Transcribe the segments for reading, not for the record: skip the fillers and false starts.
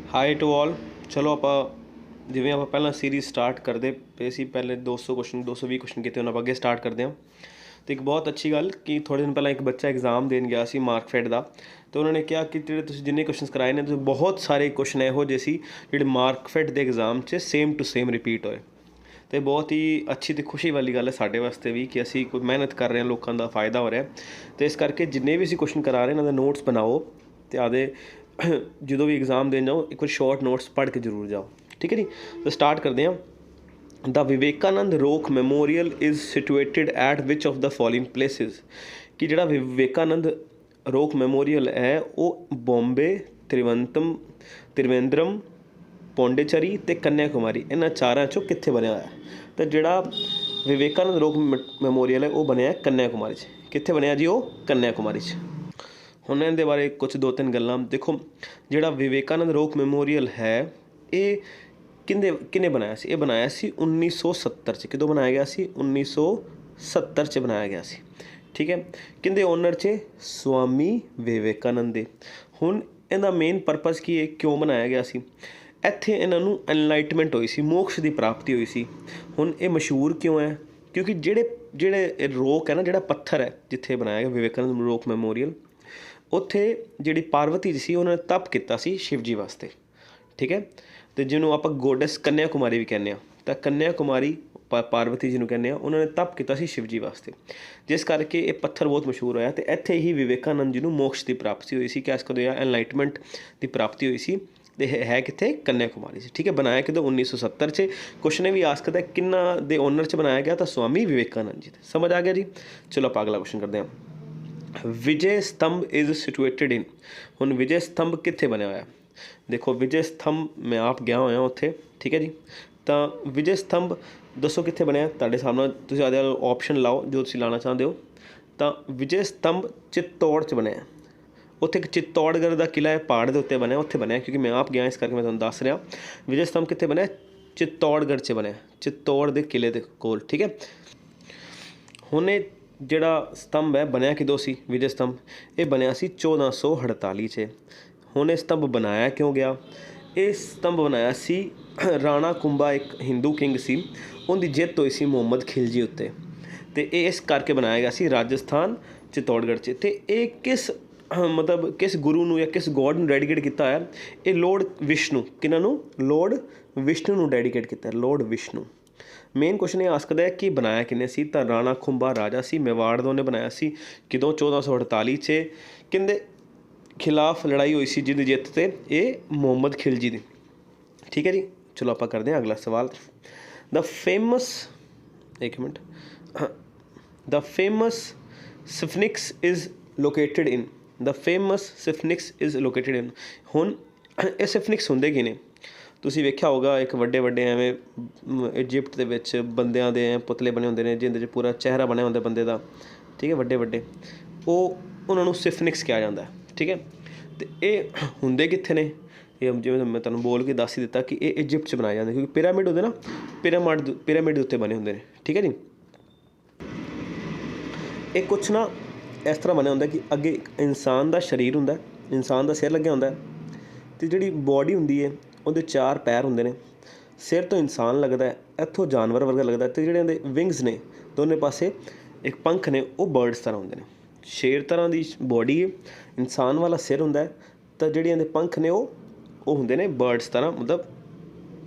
High to all. ਚਲੋ ਆਪਾਂ ਜਿਵੇਂ ਆਪਾਂ ਪਹਿਲਾਂ ਸੀਰੀਜ਼ ਸਟਾਰਟ ਕਰਦੇ ਪਏ ਸੀ, ਪਹਿਲੇ 200 ਕੁਐਸਚਨ 220 ਕੁਐਸਚਨ ਕੀਤੇ, ਹੁਣ ਆਪਾਂ ਅੱਗੇ ਸਟਾਰਟ ਕਰਦੇ ਹਾਂ। ਅਤੇ ਇੱਕ ਬਹੁਤ ਅੱਛੀ ਗੱਲ ਕਿ ਥੋੜ੍ਹੇ ਦਿਨ ਪਹਿਲਾਂ ਇੱਕ ਬੱਚਾ ਐਗਜ਼ਾਮ ਦੇਣ ਗਿਆ ਸੀ ਮਾਰਕਫੈਟ ਦਾ, ਅਤੇ ਉਹਨਾਂ ਨੇ ਕਿਹਾ ਕਿ ਜਿਹੜੇ ਤੁਸੀਂ ਜਿੰਨੇ ਕੁਐਸਚਨਸ ਕਰਾਏ ਨੇ, ਤੁਸੀਂ ਬਹੁਤ ਸਾਰੇ ਕੁਐਸਚਨ ਇਹੋ ਜਿਹੇ ਸੀ ਜਿਹੜੇ ਮਾਰਕਫੈਟ ਦੇ ਐਗਜ਼ਾਮ 'ਚ ਸੇਮ ਟੂ ਸੇਮ ਰਿਪੀਟ ਹੋਏ। ਅਤੇ ਬਹੁਤ ਹੀ ਅੱਛੀ ਅਤੇ ਖੁਸ਼ੀ ਵਾਲੀ ਗੱਲ ਹੈ ਸਾਡੇ ਵਾਸਤੇ ਵੀ ਕਿ ਅਸੀਂ ਕੋਈ ਮਿਹਨਤ ਕਰ ਰਹੇ ਹਾਂ, ਲੋਕਾਂ ਦਾ ਫਾਇਦਾ ਹੋ ਰਿਹਾ। ਅਤੇ ਇਸ ਕਰਕੇ ਜਿੰਨੇ ਵੀ ਅਸੀਂ ਕੁਐਸਚਨ ਕਰਾ ਰਹੇ ਇਹਨਾਂ ਦੇ ਨੋਟਸ ਬਣਾਓ ਅਤੇ ਆਪਦੇ ਜਦੋਂ ਵੀ ਐਗਜ਼ਾਮ ਦੇਣ ਜਾਓ ਇੱਕ ਵਾਰ ਸ਼ਾਰਟ ਨੋਟਸ ਪੜ੍ਹ ਕੇ ਜ਼ਰੂਰ ਜਾਓ, ਠੀਕ ਹੈ ਜੀ। ਤਾਂ ਸਟਾਰਟ ਕਰਦੇ ਹਾਂ। The Vivekananda rock memorial is situated at which of the following places. ਕਿ ਜਿਹੜਾ ਵਿਵੇਕਾਨੰਦ ਰੋਕ ਮੈਮੋਰੀਅਲ ਹੈ ਉਹ ਬੰਬੇ, ਤ੍ਰਿਵੇਂਦਰਮ, ਪੌਂਡੀਚੇਰੀ ਅਤੇ ਕੰਨਿਆ ਕੁਮਾਰੀ, ਇਹਨਾਂ ਚਾਰਾਂ 'ਚੋਂ ਕਿੱਥੇ ਬਣਿਆ ਹੋਇਆ? ਤਾਂ ਜਿਹੜਾ ਵਿਵੇਕਾਨੰਦ ਰੋਕ ਮੈਮੋਰੀਅਲ ਹੈ ਉਹ ਬਣਿਆ ਕੰਨਿਆ ਕੁਮਾਰੀ 'ਚ। ਕਿੱਥੇ ਬਣਿਆ ਜੀ? ਉਹ ਕੰਨਿਆ ਕੁਮਾਰੀ 'ਚ। ਹੁਣ ਇਹਦੇ ਬਾਰੇ ਕੁਛ 2-3 ਗੱਲਾਂ ਦੇਖੋ। ਜਿਹੜਾ ਵਿਵੇਕਾਨੰਦ ਰੋਕ ਮੈਮੋਰੀਅਲ ਹੈ ਇਹ ਕਿਹਨੇ ਬਣਾਇਆ ਸੀ? ਇਹ ਬਣਾਇਆ ਸੀ 1970 'ਚ। ਕਦੋਂ ਬਣਾਇਆ ਗਿਆ ਸੀ? 1970 'ਚ ਬਣਾਇਆ ਗਿਆ ਸੀ, ਠੀਕ ਹੈ। ਕਿਹਦੇ ਓਨਰ 'ਚ? ਸਵਾਮੀ ਵਿਵੇਕਾਨੰਦ ਦੇ। ਹੁਣ ਇਹਦਾ ਮੇਨ ਪਰਪਸ ਕੀ ਹੈ, ਕਿਉਂ ਬਣਾਇਆ ਗਿਆ ਸੀ? ਇੱਥੇ ਇਹਨਾਂ ਨੂੰ ਐਨਲਾਈਟਮੈਂਟ ਹੋਈ ਸੀ, ਮੋਕਸ਼ ਦੀ ਪ੍ਰਾਪਤੀ ਹੋਈ ਸੀ। ਹੁਣ ਇਹ ਮਸ਼ਹੂਰ ਕਿਉਂ ਹੈ? ਕਿਉਂਕਿ ਜਿਹੜੇ ਰੋਕ ਹੈ ਨਾ, ਜਿਹੜਾ ਪੱਥਰ ਹੈ ਜਿੱਥੇ ਬਣਾਇਆ ਗਿਆ ਵਿਵੇਕਾਨੰਦ ਰੋਕ ਮੈਮੋਰੀਅਲ, ਉੱਥੇ ਜਿਹੜੀ ਪਾਰਵਤੀ ਜੀ ਸੀ ਉਹਨਾਂ ਨੇ ਤਪ ਕੀਤਾ ਸੀ ਸ਼ਿਵ ਜੀ ਵਾਸਤੇ, ਠੀਕ ਹੈ। ਅਤੇ ਜਿਹਨੂੰ ਆਪਾਂ ਗੋਡਸ ਕੰਨਿਆ ਕੁਮਾਰੀ ਵੀ ਕਹਿੰਦੇ ਹਾਂ, ਤਾਂ ਕੰਨਿਆ ਕੁਮਾਰੀ ਪਾਰਵਤੀ ਜੀ ਨੂੰ ਕਹਿੰਦੇ ਹਾਂ, ਉਹਨਾਂ ਨੇ ਤਪ ਕੀਤਾ ਸੀ ਸ਼ਿਵ ਜੀ ਵਾਸਤੇ, ਜਿਸ ਕਰਕੇ ਇਹ ਪੱਥਰ ਬਹੁਤ ਮਸ਼ਹੂਰ ਹੋਇਆ। ਅਤੇ ਇੱਥੇ ਹੀ ਵਿਵੇਕਾਨੰਦ ਜੀ ਨੂੰ ਮੋਕਸ਼ ਦੀ ਪ੍ਰਾਪਤੀ ਹੋਈ ਸੀ। ਕਿਸ ਕਦੋਂ? ਐਨਲਾਈਟਮੈਂਟ ਦੀ ਪ੍ਰਾਪਤੀ ਹੋਈ ਸੀ। ਅਤੇ ਹੈ ਕਿੱਥੇ? ਕੰਨਿਆ ਕੁਮਾਰੀ 'ਚ, ਠੀਕ ਹੈ। ਬਣਾਇਆ ਕਿਦੋਂ? 1970 'ਚ। ਕੁਛ ਨੇ ਵੀ ਆਸ ਕਰਦਾ ਕਿੰਨਾ ਦੇ ਓਨਰ 'ਚ ਬਣਾਇਆ ਗਿਆ? ਤਾਂ ਸਵਾਮੀ ਵਿਵੇਕਾਨੰਦ ਜੀ। ਸਮਝ ਆ ਗਿਆ ਜੀ? ਚਲੋ ਆਪਾਂ ਅਗਲਾ ਕੁਐਸਚਨ ਕਰਦੇ ਹਾਂ। ਵਿਜੇ ਸਤੰਭ ਇਜ਼ ਸਿਟੂਏਟਿਡ ਇਨ। ਹੁਣ ਵਿਜੇ ਸਤੰਭ ਕਿੱਥੇ ਬਣਿਆ ਹੋਇਆ? ਦੇਖੋ ਵਿਜੇ ਸਤੰਭ ਮੈਂ ਆਪ ਗਿਆ ਹੋਇਆ ਉੱਥੇ, ਠੀਕ ਹੈ ਜੀ। ਤਾਂ ਵਿਜੇ ਸਤੰਭ ਦੱਸੋ ਕਿੱਥੇ ਬਣਿਆ? ਤੁਹਾਡੇ ਸਾਹਮਣੇ ਤੁਸੀਂ ਆਪਦੇ ਆਪਸ਼ਨ ਲਾਓ ਜੋ ਤੁਸੀਂ ਲਾਉਣਾ ਚਾਹੁੰਦੇ ਹੋ। ਤਾਂ ਵਿਜੇ ਸਤੰਭ ਚਿੱਤੌੜ 'ਚ ਬਣਿਆ। ਉੱਥੇ ਇੱਕ ਚਿੱਤੌੜਗੜ੍ਹ ਦਾ ਕਿਲ੍ਹਾ ਹੈ, ਪਹਾੜ ਦੇ ਉੱਤੇ ਬਣਿਆ, ਉੱਥੇ ਬਣਿਆ। ਕਿਉਂਕਿ ਮੈਂ ਆਪ ਗਿਆ ਇਸ ਕਰਕੇ ਮੈਂ ਤੁਹਾਨੂੰ ਦੱਸ ਰਿਹਾ। ਵਿਜੇ ਸਤੰਭ ਕਿੱਥੇ ਬਣਿਆ? ਚਿੱਤੌੜਗੜ੍ਹ 'ਚ ਬਣਿਆ, ਚਿੱਤੌੜ ਦੇ ਕਿਲ੍ਹੇ ਦੇ ਕੋਲ, ਠੀਕ ਹੈ। ਹੁਣ ਇਹ ਜਿਹੜਾ ਸਤੰਭ ਹੈ ਬਣਿਆ ਕਦੋਂ ਸੀ? ਵਿਜੇ ਸਤੰਭ ਇਹ ਬਣਿਆ ਸੀ 1448 'ਚ। ਹੁਣ ਇਹ ਸਤੰਭ ਬਣਾਇਆ ਕਿਉਂ ਗਿਆ? ਇਹ ਸਤੰਭ ਬਣਾਇਆ ਸੀ ਰਾਣਾ ਕੁੰਭਾ, ਇੱਕ ਹਿੰਦੂ ਕਿੰਗ ਸੀ, ਉਹਦੀ ਜਿੱਤ ਹੋਈ ਸੀ ਮੁਹੰਮਦ ਖਿਲਜੀ ਉੱਤੇ, ਅਤੇ ਇਹ ਇਸ ਕਰਕੇ ਬਣਾਇਆ ਗਿਆ ਸੀ ਰਾਜਸਥਾਨ ਚਿੱਤੌੜਗੜ੍ਹ 'ਚ। ਅਤੇ ਇਹ ਕਿਸ ਗੁਰੂ ਨੂੰ ਜਾਂ ਕਿਸ ਗੋਡ ਨੂੰ ਡੈਡੀਕੇਟ ਕੀਤਾ ਹੋਇਆ? ਇਹ ਲੋਰਡ ਵਿਸ਼ਨੂੰ। ਕਿਹਨਾਂ ਨੂੰ? ਲੋਰਡ ਵਿਸ਼ਨੂੰ ਨੂੰ ਡੈਡੀਕੇਟ ਕੀਤਾ, ਲੋਰਡ ਵਿਸ਼ਨੂੰ। ਮੇਨ ਕੁਐਸਚਨ ਇਹ ਆਸਕਦਾ ਹੈ ਕਿ ਬਣਾਇਆ ਕਿੰਨੇ ਸੀ? ਤਾਂ ਰਾਣਾ ਕੁੰਭਾ ਰਾਜਾ ਸੀ ਮੇਵਾੜ ਦਾ, ਉਹਨੇ ਬਣਾਇਆ ਸੀ। ਕਿਦੋਂ? 1448 'ਚ। ਕਿਹਦੇ ਖਿਲਾਫ ਲੜਾਈ ਹੋਈ ਸੀ ਜਿਹਦੀ ਜਿੱਤ 'ਤੇ? ਇਹ ਮੁਹੰਮਦ ਖਿਲਜੀ ਦੀ, ਠੀਕ ਹੈ ਜੀ। ਚਲੋ ਆਪਾਂ ਕਰਦੇ ਹਾਂ ਅਗਲਾ ਸਵਾਲ। The famous Sphinx is located in. The famous Sphinx is located in. ਹੁਣ ਇਹ ਸਫਿਨਕਸ ਹੁੰਦੇ ਕੀ ਨੇ? ਤੁਸੀਂ ਵੇਖਿਆ ਹੋਊਗਾ ਇੱਕ ਵੱਡੇ ਐਵੇਂ ਇਜਿਪਟ ਦੇ ਵਿੱਚ ਬੰਦਿਆਂ ਦੇ ਪੁਤਲੇ ਬਣੇ ਹੁੰਦੇ ਨੇ ਜਿਹਦੇ 'ਚ ਪੂਰਾ ਚਿਹਰਾ ਬਣਿਆ ਹੁੰਦਾ ਬੰਦੇ ਦਾ, ਠੀਕ ਹੈ, ਵੱਡੇ ਉਹਨਾਂ ਨੂੰ ਸਫਿਨਕਸ ਕਿਹਾ ਜਾਂਦਾ, ਠੀਕ ਹੈ। ਅਤੇ ਇਹ ਹੁੰਦੇ ਕਿੱਥੇ ਨੇ? ਇਹ ਜਿਵੇਂ ਮੈਂ ਤੁਹਾਨੂੰ ਬੋਲ ਕੇ ਦੱਸ ਹੀ ਦਿੱਤਾ ਕਿ ਇਹ ਇਜਿਪਟ 'ਚ ਬਣਾਏ ਜਾਂਦੇ, ਕਿਉਂਕਿ ਪਿਰਾਮਿਡ ਹੁੰਦੇ ਨਾ, ਪਿਰਾਮਿਡ ਦੇ ਉੱਤੇ ਬਣੇ ਹੁੰਦੇ ਨੇ, ਠੀਕ ਹੈ ਜੀ। ਇਹ ਕੁਛ ਨਾ ਇਸ ਤਰ੍ਹਾਂ ਬਣਿਆ ਹੁੰਦਾ ਕਿ ਅੱਗੇ ਇੱਕ ਇਨਸਾਨ ਦਾ ਸਰੀਰ ਹੁੰਦਾ, ਇਨਸਾਨ ਦਾ ਸਿਰ ਲੱਗਿਆ ਹੁੰਦਾ, ਅਤੇ ਜਿਹੜੀ ਬੋਡੀ ਹੁੰਦੀ ਹੈ ਉਹਦੇ 4 ਪੈਰ ਹੁੰਦੇ ਨੇ। ਸਿਰ ਤੋਂ ਇਨਸਾਨ ਲੱਗਦਾ, ਇੱਥੋਂ ਜਾਨਵਰ ਵਰਗਾ ਲੱਗਦਾ, ਅਤੇ ਜਿਹੜੇ ਇਹਦੇ ਵਿੰਗਸ ਨੇ ਦੋਨੇ ਪਾਸੇ ਇੱਕ ਪੰਖ ਨੇ, ਉਹ ਬਰਡਸ ਤਰ੍ਹਾਂ ਹੁੰਦੇ ਨੇ। ਸ਼ੇਰ ਤਰ੍ਹਾਂ ਦੀ ਬੋਡੀ ਹੈ, ਇਨਸਾਨ ਵਾਲਾ ਸਿਰ ਹੁੰਦਾ, ਤਾਂ ਜਿਹੜੇ ਇਹਦੇ ਪੰਖ ਨੇ ਉਹ ਹੁੰਦੇ ਨੇ ਬਰਡਸ ਤਰ੍ਹਾਂ, ਮਤਲਬ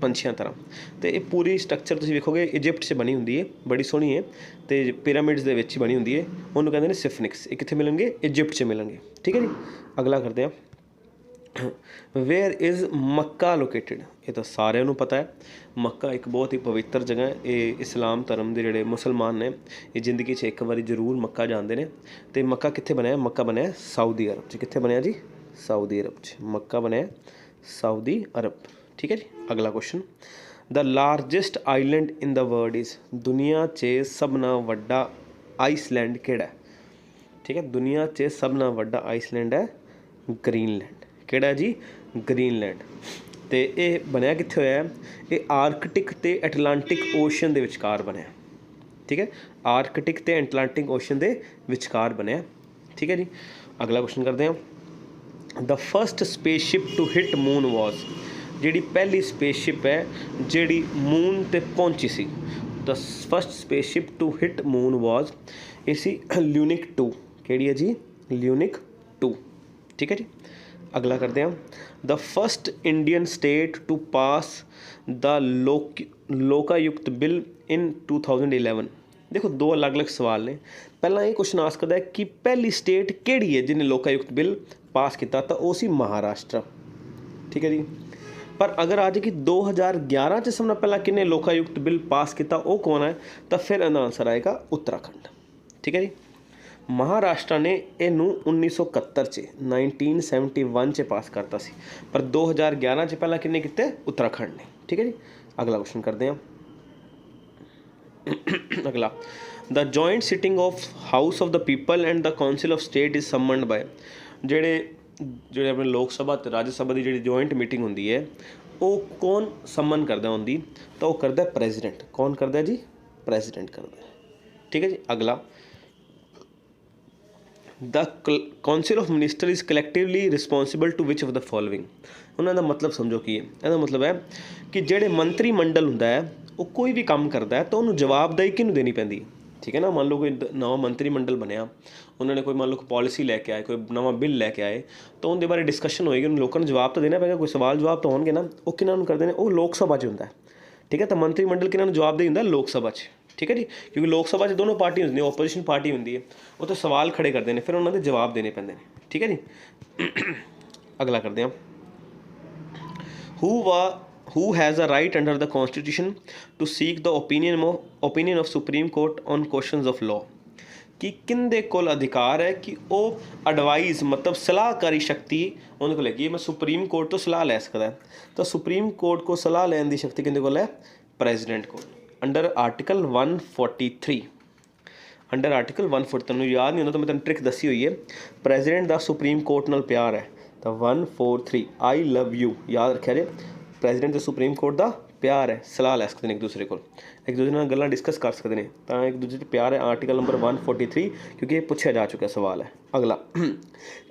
ਪੰਛੀਆਂ ਤਰ੍ਹਾਂ। ਅਤੇ ਇਹ ਪੂਰੀ ਸਟਰਕਚਰ ਤੁਸੀਂ ਵੇਖੋਗੇ ਇਜਿਪਟ 'ਚ ਬਣੀ ਹੁੰਦੀ ਹੈ, ਬੜੀ ਸੋਹਣੀ ਹੈ, ਅਤੇ ਪਿਰਾਮਿਡਸ ਦੇ ਵਿੱਚ ਹੀ ਬਣੀ ਹੁੰਦੀ ਹੈ। ਉਹਨੂੰ ਕਹਿੰਦੇ ਨੇ ਸਫਿਨਕਸ। ਇਹ ਕਿੱਥੇ ਮਿਲਣਗੇ? ਇਜਿਪਟ 'ਚ ਮਿਲਣਗੇ, ਠੀਕ ਹੈ ਜੀ। ਅਗਲਾ ਕਰਦੇ ਹਾਂ। ਵੇਅਰ ਇਜ਼ ਮੱਕਾ ਲੋਕੇਟਿਡ? ਇਹ ਤਾਂ ਸਾਰਿਆਂ ਨੂੰ ਪਤਾ ਹੈ। ਮੱਕਾ ਇੱਕ ਬਹੁਤ ਹੀ ਪਵਿੱਤਰ ਜਗ੍ਹਾ ਹੈ। ਇਹ ਇਸਲਾਮ ਧਰਮ ਦੇ ਜਿਹੜੇ ਮੁਸਲਮਾਨ ਨੇ ਇਹ ਜ਼ਿੰਦਗੀ 'ਚ ਇੱਕ ਵਾਰੀ ਜ਼ਰੂਰ ਮੱਕਾ ਜਾਂਦੇ ਨੇ। ਅਤੇ ਮੱਕਾ ਕਿੱਥੇ ਬਣਿਆ? ਮੱਕਾ ਬਣਿਆ ਸਾਊਦੀ ਅਰਬ 'ਚ। ਕਿੱਥੇ ਬਣਿਆ ਜੀ? ਸਾਊਦੀ ਅਰਬ 'ਚ ਮੱਕਾ ਬਣਿਆ, ਸਾਊਦੀ ਅਰਬ, ਠੀਕ ਹੈ ਜੀ। ਅਗਲਾ question. The largest island in the world is. ਦੁਨੀਆ 'ਚ ਸਭ ਨਾਲੋਂ ਵੱਡਾ ਆਈਸਲੈਂਡ ਕਿਹੜਾ? ਠੀਕ ਹੈ, ਦੁਨੀਆ 'ਚ ਸਭ ਨਾਲੋਂ ਵੱਡਾ ਆਈਸਲੈਂਡ ਹੈ ਗ੍ਰੀਨਲੈਂਡ। ਕਿਹੜਾ ਜੀ? ਗ੍ਰੀਨਲੈਂਡ। ਅਤੇ ਇਹ ਬਣਿਆ ਕਿੱਥੇ ਹੋਇਆ? ਇਹ ਆਰਕਟਿਕ ਅਤੇ ਐਟਲਾਂਟਿਕ ਓਸ਼ਨ ਦੇ ਵਿਚਕਾਰ ਬਣਿਆ, ਠੀਕ ਹੈ। ਆਰਕਟਿਕ ਅਤੇ ਐਟਲਾਂਟਿਕ ਓਸ਼ਨ ਦੇ ਵਿਚਕਾਰ ਬਣਿਆ, ਠੀਕ ਹੈ ਜੀ। ਅਗਲਾ ਕੁਐਸਚਨ ਕਰਦੇ ਹਾਂ। The first spaceship to hit moon was. ਜਿਹੜੀ ਪਹਿਲੀ ਸਪੇਸਸ਼ਿਪ ਹੈ ਜਿਹੜੀ ਮੂਨ 'ਤੇ ਪਹੁੰਚੀ ਸੀ। The first spaceship to hit moon was ਇਹ ਸੀ ਲਿਊਨਿਕ 2। ਕਿਹੜੀ ਹੈ ਜੀ? ਲਿਊਨਿਕ 2। ਠੀਕ ਹੈ ਜੀ। ਅਗਲਾ ਕਰਦੇ ਹਾਂ। The first Indian state to pass the Lokayukta bill in 2011। ਦੇਖੋ ਦੋ ਅਲੱਗ-ਅਲੱਗ ਸਵਾਲ ਨੇ। ਪਹਿਲਾਂ ਇਹ ਕੁਐਸਚਨ ਆਸਕ ਕਰਦਾ ਕਿ ਪਹਿਲੀ ਸਟੇਟ ਕਿਹੜੀ ਹੈ ਜਿਹਨੇ ਲੋਕਾਯੁਕਤ ਬਿੱਲ ਪਾਸ ਕੀਤਾ, ਤਾਂ ਉਹ ਸੀ ਮਹਾਰਾਸ਼ਟਰ। ਠੀਕ ਹੈ ਜੀ। ਪਰ ਅਗਰ ਅੱਜ ਕਿ 2011 'ਚ ਸਭ ਤੋਂ ਪਹਿਲਾਂ ਕਿਹਨੇ ਲੋਕਾਯੁਕਤ ਬਿੱਲ ਪਾਸ ਕੀਤਾ, ਉਹ ਕੌਣ ਹੈ? ਤਾਂ ਫਿਰ ਇਹਦਾ ਆਨਸਰ ਆਏਗਾ ਉੱਤਰਾਖੰਡ। ਠੀਕ ਹੈ ਜੀ। ਮਹਾਰਾਸ਼ਟਰ ਨੇ ਇਹਨੂੰ 1971 'ਚ 1971 'ਚ ਪਾਸ ਕਰਤਾ ਸੀ, ਪਰ 2011 'ਚ ਪਹਿਲਾਂ ਕਿਹਨੇ ਕੀਤੇ? ਉੱਤਰਾਖੰਡ ਨੇ। ਠੀਕ ਹੈ ਜੀ। ਅਗਲਾ ਕੁਐਸਚਨ ਕਰਦੇ ਹਾਂ। ਅਗਲਾ, the joint sitting of house of the people and the council of state is summoned by. ਜਿਹੜੇ ਆਪਣੇ ਲੋਕ ਸਭਾ ਅਤੇ ਰਾਜ ਸਭਾ ਦੀ ਜਿਹੜੀ ਜੁਆਇੰਟ ਮੀਟਿੰਗ ਹੁੰਦੀ ਹੈ, ਉਹ ਕੌਣ ਸਮਨ ਕਰਦਾ ਹੁੰਦੀ? ਤਾਂ ਉਹ ਕਰਦਾ ਪ੍ਰੈਜ਼ੀਡੈਂਟ। ਕੌਣ ਕਰਦਾ ਜੀ? ਪ੍ਰੈਜ਼ੀਡੈਂਟ ਕਰਦਾ। ਠੀਕ ਹੈ ਜੀ। ਅਗਲਾ, the council of minister is collectively responsible to which of the following. ਉਹਨਾਂ ਦਾ ਮਤਲਬ ਸਮਝੋ ਕੀ ਹੈ। ਇਹਦਾ ਮਤਲਬ ਹੈ ਕਿ ਜਿਹੜੇ ਮੰਤਰੀ ਮੰਡਲ ਹੁੰਦਾ ਹੈ, ਉਹ ਕੋਈ ਵੀ ਕੰਮ ਕਰਦਾ ਹੈ ਤਾਂ ਉਹਨੂੰ ਜਵਾਬਦੇਹੀ ਕਿਹਨੂੰ ਦੇਣੀ ਪੈਂਦੀ ਹੈ? ਠੀਕ ਹੈ ਨਾ। ਮੰਨ ਲਓ ਕੋਈ ਨਵਾਂ ਮੰਤਰੀ ਮੰਡਲ ਬਣਿਆ, ਉਹਨਾਂ ਨੇ ਕੋਈ ਮੰਨ ਲਓ ਪਾਲਿਸੀ ਲੈ ਕੇ ਆਏ, ਕੋਈ ਨਵਾਂ ਬਿੱਲ ਲੈ ਕੇ ਆਏ, ਤਾਂ ਉਹਦੇ ਬਾਰੇ ਡਿਸਕਸ਼ਨ ਹੋਏਗੀ, ਉਹਨੂੰ ਲੋਕਾਂ ਨੂੰ ਜਵਾਬ ਤਾਂ ਦੇਣਾ ਪਏਗਾ, ਕੋਈ ਸਵਾਲ ਜਵਾਬ ਤਾਂ ਹੋਣਗੇ ਨਾ। ਉਹ ਕਿਹਨਾਂ ਨੂੰ ਕਰਦੇ ਨੇ? ਉਹ ਲੋਕ ਸਭਾ 'ਚ ਹੁੰਦਾ। ਠੀਕ ਹੈ। ਤਾਂ ਮੰਤਰੀ ਮੰਡਲ ਕਿਹਨਾਂ ਨੂੰ ਜਵਾਬ ਦੇ ਹੁੰਦਾ? ਲੋਕ ਸਭਾ 'ਚ। ਠੀਕ ਹੈ ਜੀ। ਕਿਉਂਕਿ ਲੋਕ ਸਭਾ 'ਚ ਦੋਨੋਂ ਪਾਰਟੀਆਂ ਹੁੰਦੀਆਂ, ਓਪੋਜੀਸ਼ਨ ਪਾਰਟੀ ਹੁੰਦੀ ਹੈ, ਉਹ ਤਾਂ ਸਵਾਲ ਖੜੇ ਕਰਦੇ ਨੇ, ਫਿਰ ਉਹਨਾਂ ਦੇ ਜਵਾਬ ਦੇਣੇ ਪੈਂਦੇ ਨੇ। ਠੀਕ ਹੈ ਜੀ। ਅਗਲਾ ਕਰਦੇ ਹਾਂ। who has a right under the constitution to seek the opinion of Supreme Court on questions of law। ਕਿ ਕਿਹਦੇ ਕੋਲ ਅਧਿਕਾਰ ਹੈ ਕਿ ਉਹ ਐਡਵਾਈਸ ਮਤਲਬ ਸਲਾਹਕਾਰੀ ਸ਼ਕਤੀ ਉਹਦੇ ਕੋਲ ਹੈਗੀ ਹੈ, ਮੈਂ ਸੁਪਰੀਮ ਕੋਰਟ ਤੋਂ ਸਲਾਹ ਲੈ ਸਕਦਾ। ਤਾਂ ਸੁਪਰੀਮ ਕੋਰਟ ਕੋਲ ਸਲਾਹ ਲੈਣ ਦੀ ਸ਼ਕਤੀ ਕਿਹਦੇ ਕੋਲ ਹੈ? ਪ੍ਰੈਜ਼ੀਡੈਂਟ ਕੋਲ। Under article 143। ਅੰਡਰ ਆਰਟੀਕਲ 143 ਤੁਹਾਨੂੰ ਯਾਦ ਨਹੀਂ ਹੁੰਦਾ ਤਾਂ ਮੈਂ ਤੁਹਾਨੂੰ ਟ੍ਰਿਕ ਦੱਸੀ ਹੋਈ ਹੈ। ਪ੍ਰੈਜ਼ੀਡੈਂਟ ਦਾ ਸੁਪਰੀਮ ਕੋਰਟ ਨਾਲ ਪਿਆਰ ਹੈ, ਤਾਂ 143 ਆਈ ਲਵ ਯੂ ਯਾਦ ਰੱਖਿਆ ਜੇ। ਪ੍ਰੈਜ਼ੀਡੈਂਟ ਅਤੇ ਸੁਪਰੀਮ ਕੋਰਟ ਦਾ ਪਿਆਰ ਹੈ, ਸਲਾਹ ਲੈ ਸਕਦੇ ਨੇ ਇੱਕ ਦੂਸਰੇ ਕੋਲ, ਇੱਕ ਦੂਸਰੇ ਨਾਲ ਗੱਲਾਂ ਡਿਸਕਸ ਕਰ ਸਕਦੇ ਨੇ, ਤਾਂ ਇੱਕ ਦੂਜੇ 'ਚ ਪਿਆਰ ਹੈ। ਆਰਟੀਕਲ ਨੰਬਰ 143 ਕਿਉਂਕਿ ਇਹ ਪੁੱਛਿਆ ਜਾ ਚੁੱਕਿਆ ਸਵਾਲ ਹੈ। ਅਗਲਾ,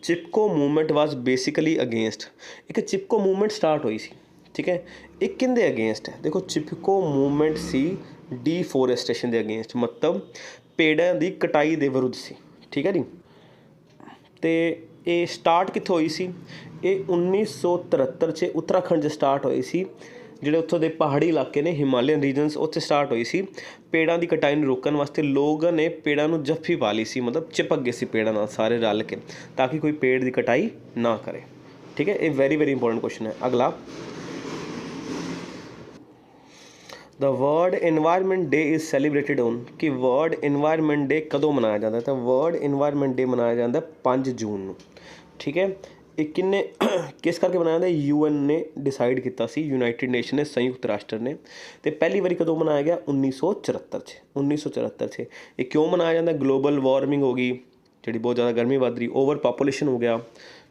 ਚਿਪਕੋ ਮੂਵਮੈਂਟ ਵਾਜ਼ ਬੇਸਿਕਲੀ ਅਗੇਂਸਟ। ਇੱਕ ਚਿਪਕੋ ਮੂਵਮੈਂਟ ਸਟਾਰਟ ਹੋਈ ਸੀ। ਠੀਕ ਹੈ। ਇਹ ਕਿਹਦੇ ਅਗੇਂਸਟ ਹੈ? ਦੇਖੋ ਚਿਪਕੋ ਮੂਵਮੈਂਟ ਸੀ ਡੀਫੋਰੈਸਟੇਸ਼ਨ ਦੇ ਅਗੇਂਸਟ, ਮਤਲਬ ਪੇੜਾਂ ਦੀ ਕਟਾਈ ਦੇ ਵਿਰੁੱਧ ਸੀ। ਠੀਕ ਹੈ ਜੀ। ਅਤੇ ਇਹ ਸਟਾਰਟ ਕਿੱਥੋਂ ਹੋਈ ਸੀ? ਇਹ 1973 'ਚ ਉੱਤਰਾਖੰਡ 'ਚ ਸਟਾਰਟ ਹੋਈ ਸੀ। ਜਿਹੜੇ ਉੱਥੋਂ ਦੇ ਪਹਾੜੀ ਇਲਾਕੇ ਨੇ, ਹਿਮਾਲਯਨ ਰੀਜਨਸ, ਉੱਥੇ ਸਟਾਰਟ ਹੋਈ ਸੀ। ਪੇੜਾਂ ਦੀ ਕਟਾਈ ਨੂੰ ਰੋਕਣ ਵਾਸਤੇ ਲੋਕਾਂ ਨੇ ਪੇੜਾਂ ਨੂੰ ਜੱਫੀ ਪਾ ਲਈ ਸੀ, ਮਤਲਬ ਚਿਪਕ ਗਏ ਸੀ ਪੇੜਾਂ ਨਾਲ ਸਾਰੇ ਰਲ ਕੇ, ਤਾਂ ਕਿ ਕੋਈ ਪੇੜ ਦੀ ਕਟਾਈ ਨਾ ਕਰੇ। ਠੀਕ ਹੈ। ਇਹ ਵੈਰੀ ਇੰਪੋਰਟੈਂਟ ਕੁਐਸਚਨ ਹੈ। ਅਗਲਾ, the world environment day is celebrated on. ਕਿ ਵਰਲਡ ਇਨਵਾਇਰਮੈਂਟ ਡੇ ਕਦੋਂ ਮਨਾਇਆ ਜਾਂਦਾ? ਤਾਂ ਵਰਲਡ ਇਨਵਾਇਰਮੈਂਟ ਡੇ ਮਨਾਇਆ ਜਾਂਦਾ 5 ਜੂਨ ਨੂੰ। ਠੀਕ ਹੈ। ਇਹ ਕਿਸ ਕਰਕੇ ਮਨਾਇਆ ਜਾਂਦਾ? UN ਨੇ ਡਿਸਾਈਡ ਕੀਤਾ ਸੀ, ਯੂਨਾਈਟਿਡ ਨੇਸ਼ਨ ਨੇ, ਸੰਯੁਕਤ ਰਾਸ਼ਟਰ ਨੇ। ਅਤੇ ਪਹਿਲੀ ਵਾਰੀ ਕਦੋਂ ਮਨਾਇਆ ਗਿਆ? 1974 'ਚ। 1974 'ਚ। ਇਹ ਕਿਉਂ ਮਨਾਇਆ ਜਾਂਦਾ? ਗਲੋਬਲ ਵਾਰਮਿੰਗ ਹੋ ਗਈ, ਜਿਹੜੀ ਬਹੁਤ ਜ਼ਿਆਦਾ ਗਰਮੀ ਵੱਧ ਰਹੀ, ਓਵਰ ਪਾਪੂਲੇਸ਼ਨ ਹੋ ਗਿਆ।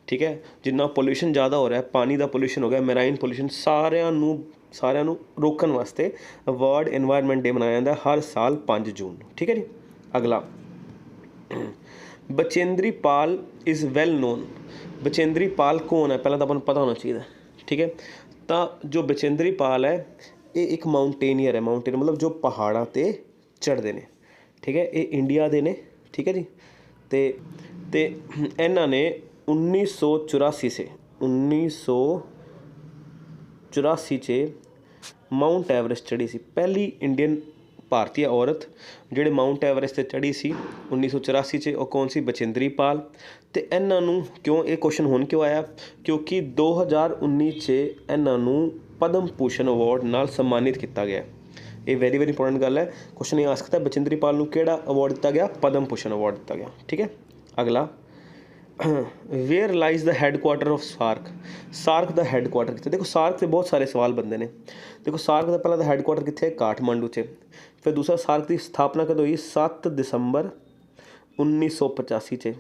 ਠੀਕ ਹੈ। ਜਿੰਨਾ ਪੋਲਿਊਸ਼ਨ ਜ਼ਿਆਦਾ ਹੋ ਰਿਹਾ, ਪਾਣੀ ਦਾ ਪੋਲਿਊਸ਼ਨ ਹੋ ਗਿਆ, ਮੈਰਾਈਨ ਪੋਲਿਊਸ਼ਨ, ਸਾਰਿਆਂ ਨੂੰ ਰੋਕਣ ਵਾਸਤੇ ਵਰਲਡ ਇਨਵਾਇਰਮੈਂਟ ਡੇ ਮਨਾਇਆ ਜਾਂਦਾ ਹਰ ਸਾਲ 5 ਜੂਨ ਨੂੰ। ਠੀਕ ਹੈ ਜੀ। ਅਗਲਾ, ਬਚੇਂਦਰੀ ਪਾਲ ਇਜ਼ ਵੈਲ ਨੋਨ। ਬਚੇਂਦਰੀ ਪਾਲ ਕੌਣ ਹੈ? ਪਹਿਲਾਂ ਤਾਂ ਆਪਾਂ ਨੂੰ ਪਤਾ ਹੋਣਾ ਚਾਹੀਦਾ। ਠੀਕ ਹੈ। ਤਾਂ ਜੋ ਬਚੇਂਦਰੀ ਪਾਲ ਹੈ, ਇਹ ਇੱਕ ਮਾਊਂਟੇਨੀਅਰ ਹੈ। ਮਾਊਂਟੇਨ ਮਤਲਬ ਜੋ ਪਹਾੜਾਂ 'ਤੇ ਚੜ੍ਹਦੇ ਨੇ। ਠੀਕ ਹੈ। ਇਹ ਇੰਡੀਆ ਦੇ ਨੇ। ਠੀਕ ਹੈ ਜੀ। ਅਤੇ ਇਹਨਾਂ ਨੇ 1984 'ਚ ਮਾਊਂਟ ਐਵਰੈਸਟ ਚੜ੍ਹੀ ਸੀ। ਪਹਿਲੀ ਇੰਡੀਅਨ ਭਾਰਤੀ ਔਰਤ ਜਿਹੜੇ ਮਾਊਂਟ ਐਵਰੈਸਟ 'ਤੇ ਚੜ੍ਹੀ ਸੀ 1984 'ਚ, ਉਹ ਕੌਣ ਸੀ? ਬਚੇਂਦਰੀ ਪਾਲ। ਅਤੇ ਇਹਨਾਂ ਨੂੰ ਕਿਉਂ ਇਹ ਕੁਐਸਚਨ ਹੁਣ ਕਿਉਂ ਆਇਆ? ਕਿਉਂਕਿ 2019 'ਚ ਇਹਨਾਂ ਨੂੰ ਪਦਮ ਭੂਸ਼ਣ ਅਵਾਰਡ ਨਾਲ ਸਨਮਾਨਿਤ ਕੀਤਾ ਗਿਆ। ਇਹ ਵੈਰੀ ਇੰਪੋਰਟੈਂਟ ਗੱਲ ਹੈ। ਕੁਐਸਚਨ ਇਹ ਆ ਸਕਦਾ ਬਚੇਂਦਰੀ ਪਾਲ ਨੂੰ ਕਿਹੜਾ ਅਵਾਰਡ ਦਿੱਤਾ ਗਿਆ? ਪਦਮ ਭੂਸ਼ਣ ਅਵਾਰਡ ਦਿੱਤਾ ਗਿਆ। ਠੀਕ ਹੈ। ਅਗਲਾ, where lies the headquarter of SAARC. SAARC ਦਾ ਹੈੱਡਕੁਆਟਰ ਕਿੱਥੇ? ਦੇਖੋ ਸਾਰਕ 'ਤੇ ਬਹੁਤ ਸਾਰੇ ਸਵਾਲ ਬਣਦੇ ਨੇ। ਦੇਖੋ ਸਾਰਕ ਦਾ ਪਹਿਲਾਂ ਦਾ ਹੈੱਡਕੁਆਟਰ ਕਿੱਥੇ ਹੈ? ਕਾਠਮਾਂਡੂ 'ਚ। ਫਿਰ ਦੂਸਰਾ, ਸਾਰਕ ਦੀ ਸਥਾਪਨਾ ਕਦੋਂ ਹੋਈ? 7 ਦਸੰਬਰ 1985 'ਚ।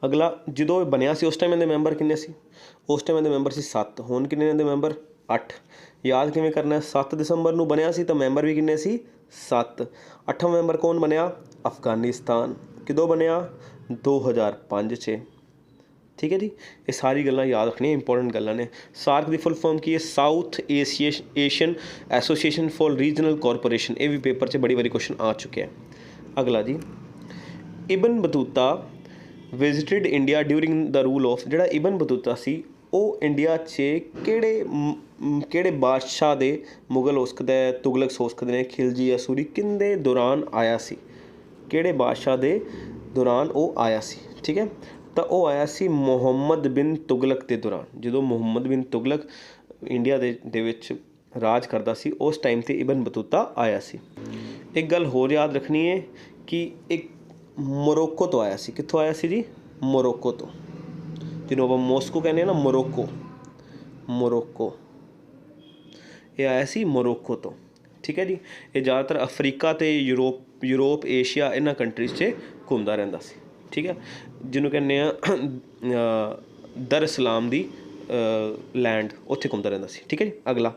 ਅਗਲਾ, ਜਦੋਂ ਇਹ ਬਣਿਆ ਸੀ ਉਸ ਟਾਈਮ ਇਹਦੇ ਮੈਂਬਰ ਕਿੰਨੇ ਸੀ? ਉਸ ਟਾਈਮ ਇਹਦੇ ਮੈਂਬਰ ਸੀ 7। ਹੁਣ ਕਿੰਨੇ ਇਹਦੇ ਮੈਂਬਰ? 8। ਯਾਦ ਕਿਵੇਂ ਕਰਨਾ? 7 ਦਸੰਬਰ ਨੂੰ ਬਣਿਆ ਸੀ ਤਾਂ ਮੈਂਬਰ ਵੀ ਕਿੰਨੇ ਸੀ? 7। 8ਵਾਂ ਮੈਂਬਰ ਕੌਣ ਬਣਿਆ? ਅਫਗਾਨਿਸਤਾਨ। ਕਦੋਂ ਬਣਿਆ? 2005 'ਚ। ठीक है जी। ये सारी गल्लां याद रखनियां, इंपॉर्टेंट गल्लां ने। सार्क की फुल फॉर्म की है south Asian association for regional corporation. ये भी पेपर से बड़ी बारी क्वेश्चन आ चुके हैं। अगला जी, Ibn Battuta visited India during the rule of, ਜਿਹੜਾ ਇਬਨ ਬਤੂਤਾ ਸੀ ਉਹ ਇੰਡੀਆ 'ਚ ਕਿਹੜੇ ਬਾਦਸ਼ਾਹ ਦੇ, ਮੁਗਲ ਹੋ ਸਕਦਾ ਹੈ, ਤੁਗਲਕ ਹੋ ਸਕਦੇ ਨੇ, ਖਿਲਜੀ ਜਾਂ ਸੂਰੀ, ਕਿਹਦੇ ਦੌਰਾਨ ਆਇਆ ਸੀ, ਕਿਹੜੇ ਬਾਦਸ਼ਾਹ ਦੇ ਦੌਰਾਨ ਉਹ ਆਇਆ ਸੀ। ਠੀਕ ਹੈ, ਤਾਂ ਉਹ ਆਇਆ ਸੀ ਮੁਹੰਮਦ ਬਿਨ ਤੁਗਲਕ ਦੇ ਦੌਰਾਨ। ਜਦੋਂ ਮੁਹੰਮਦ ਬਿਨ ਤੁਗਲਕ ਇੰਡੀਆ ਦੇ ਵਿੱਚ ਰਾਜ ਕਰਦਾ ਸੀ ਉਸ ਟਾਈਮ 'ਤੇ ਇਬਨ ਬਤੂਤਾ ਆਇਆ ਸੀ। ਇੱਕ ਗੱਲ ਹੋਰ ਯਾਦ ਰੱਖਣੀ ਹੈ ਕਿ ਇੱਕ ਮੋਰੋਕੋ ਤੋਂ ਆਇਆ ਸੀ। ਕਿੱਥੋਂ ਆਇਆ ਸੀ ਜੀ? ਮੋਰੋਕੋ ਤੋਂ, ਜਿਹਨੂੰ ਆਪਾਂ ਮੋਸਕੋ ਕਹਿੰਦੇ ਹਾਂ ਨਾ, ਮੋਰੋਕੋ ਇਹ ਆਇਆ ਸੀ ਮੋਰੋਕੋ ਤੋਂ। ਠੀਕ ਹੈ ਜੀ। ਇਹ ਜ਼ਿਆਦਾਤਰ ਅਫਰੀਕਾ ਅਤੇ ਯੂਰੋਪ ਏਸ਼ੀਆ ਇਹਨਾਂ ਕੰਟਰੀਜ਼ 'ਚ ਘੁੰਮਦਾ ਰਹਿੰਦਾ ਸੀ। ਠੀਕ ਹੈ, ਜਿਹਨੂੰ ਕਹਿੰਦੇ ਆ ਦਰ ਇਸਲਾਮ ਦੀ ਲੈਂਡ, ਉੱਥੇ ਘੁੰਮਦਾ ਰਹਿੰਦਾ ਸੀ। ਠੀਕ ਹੈ ਜੀ। ਅਗਲਾ,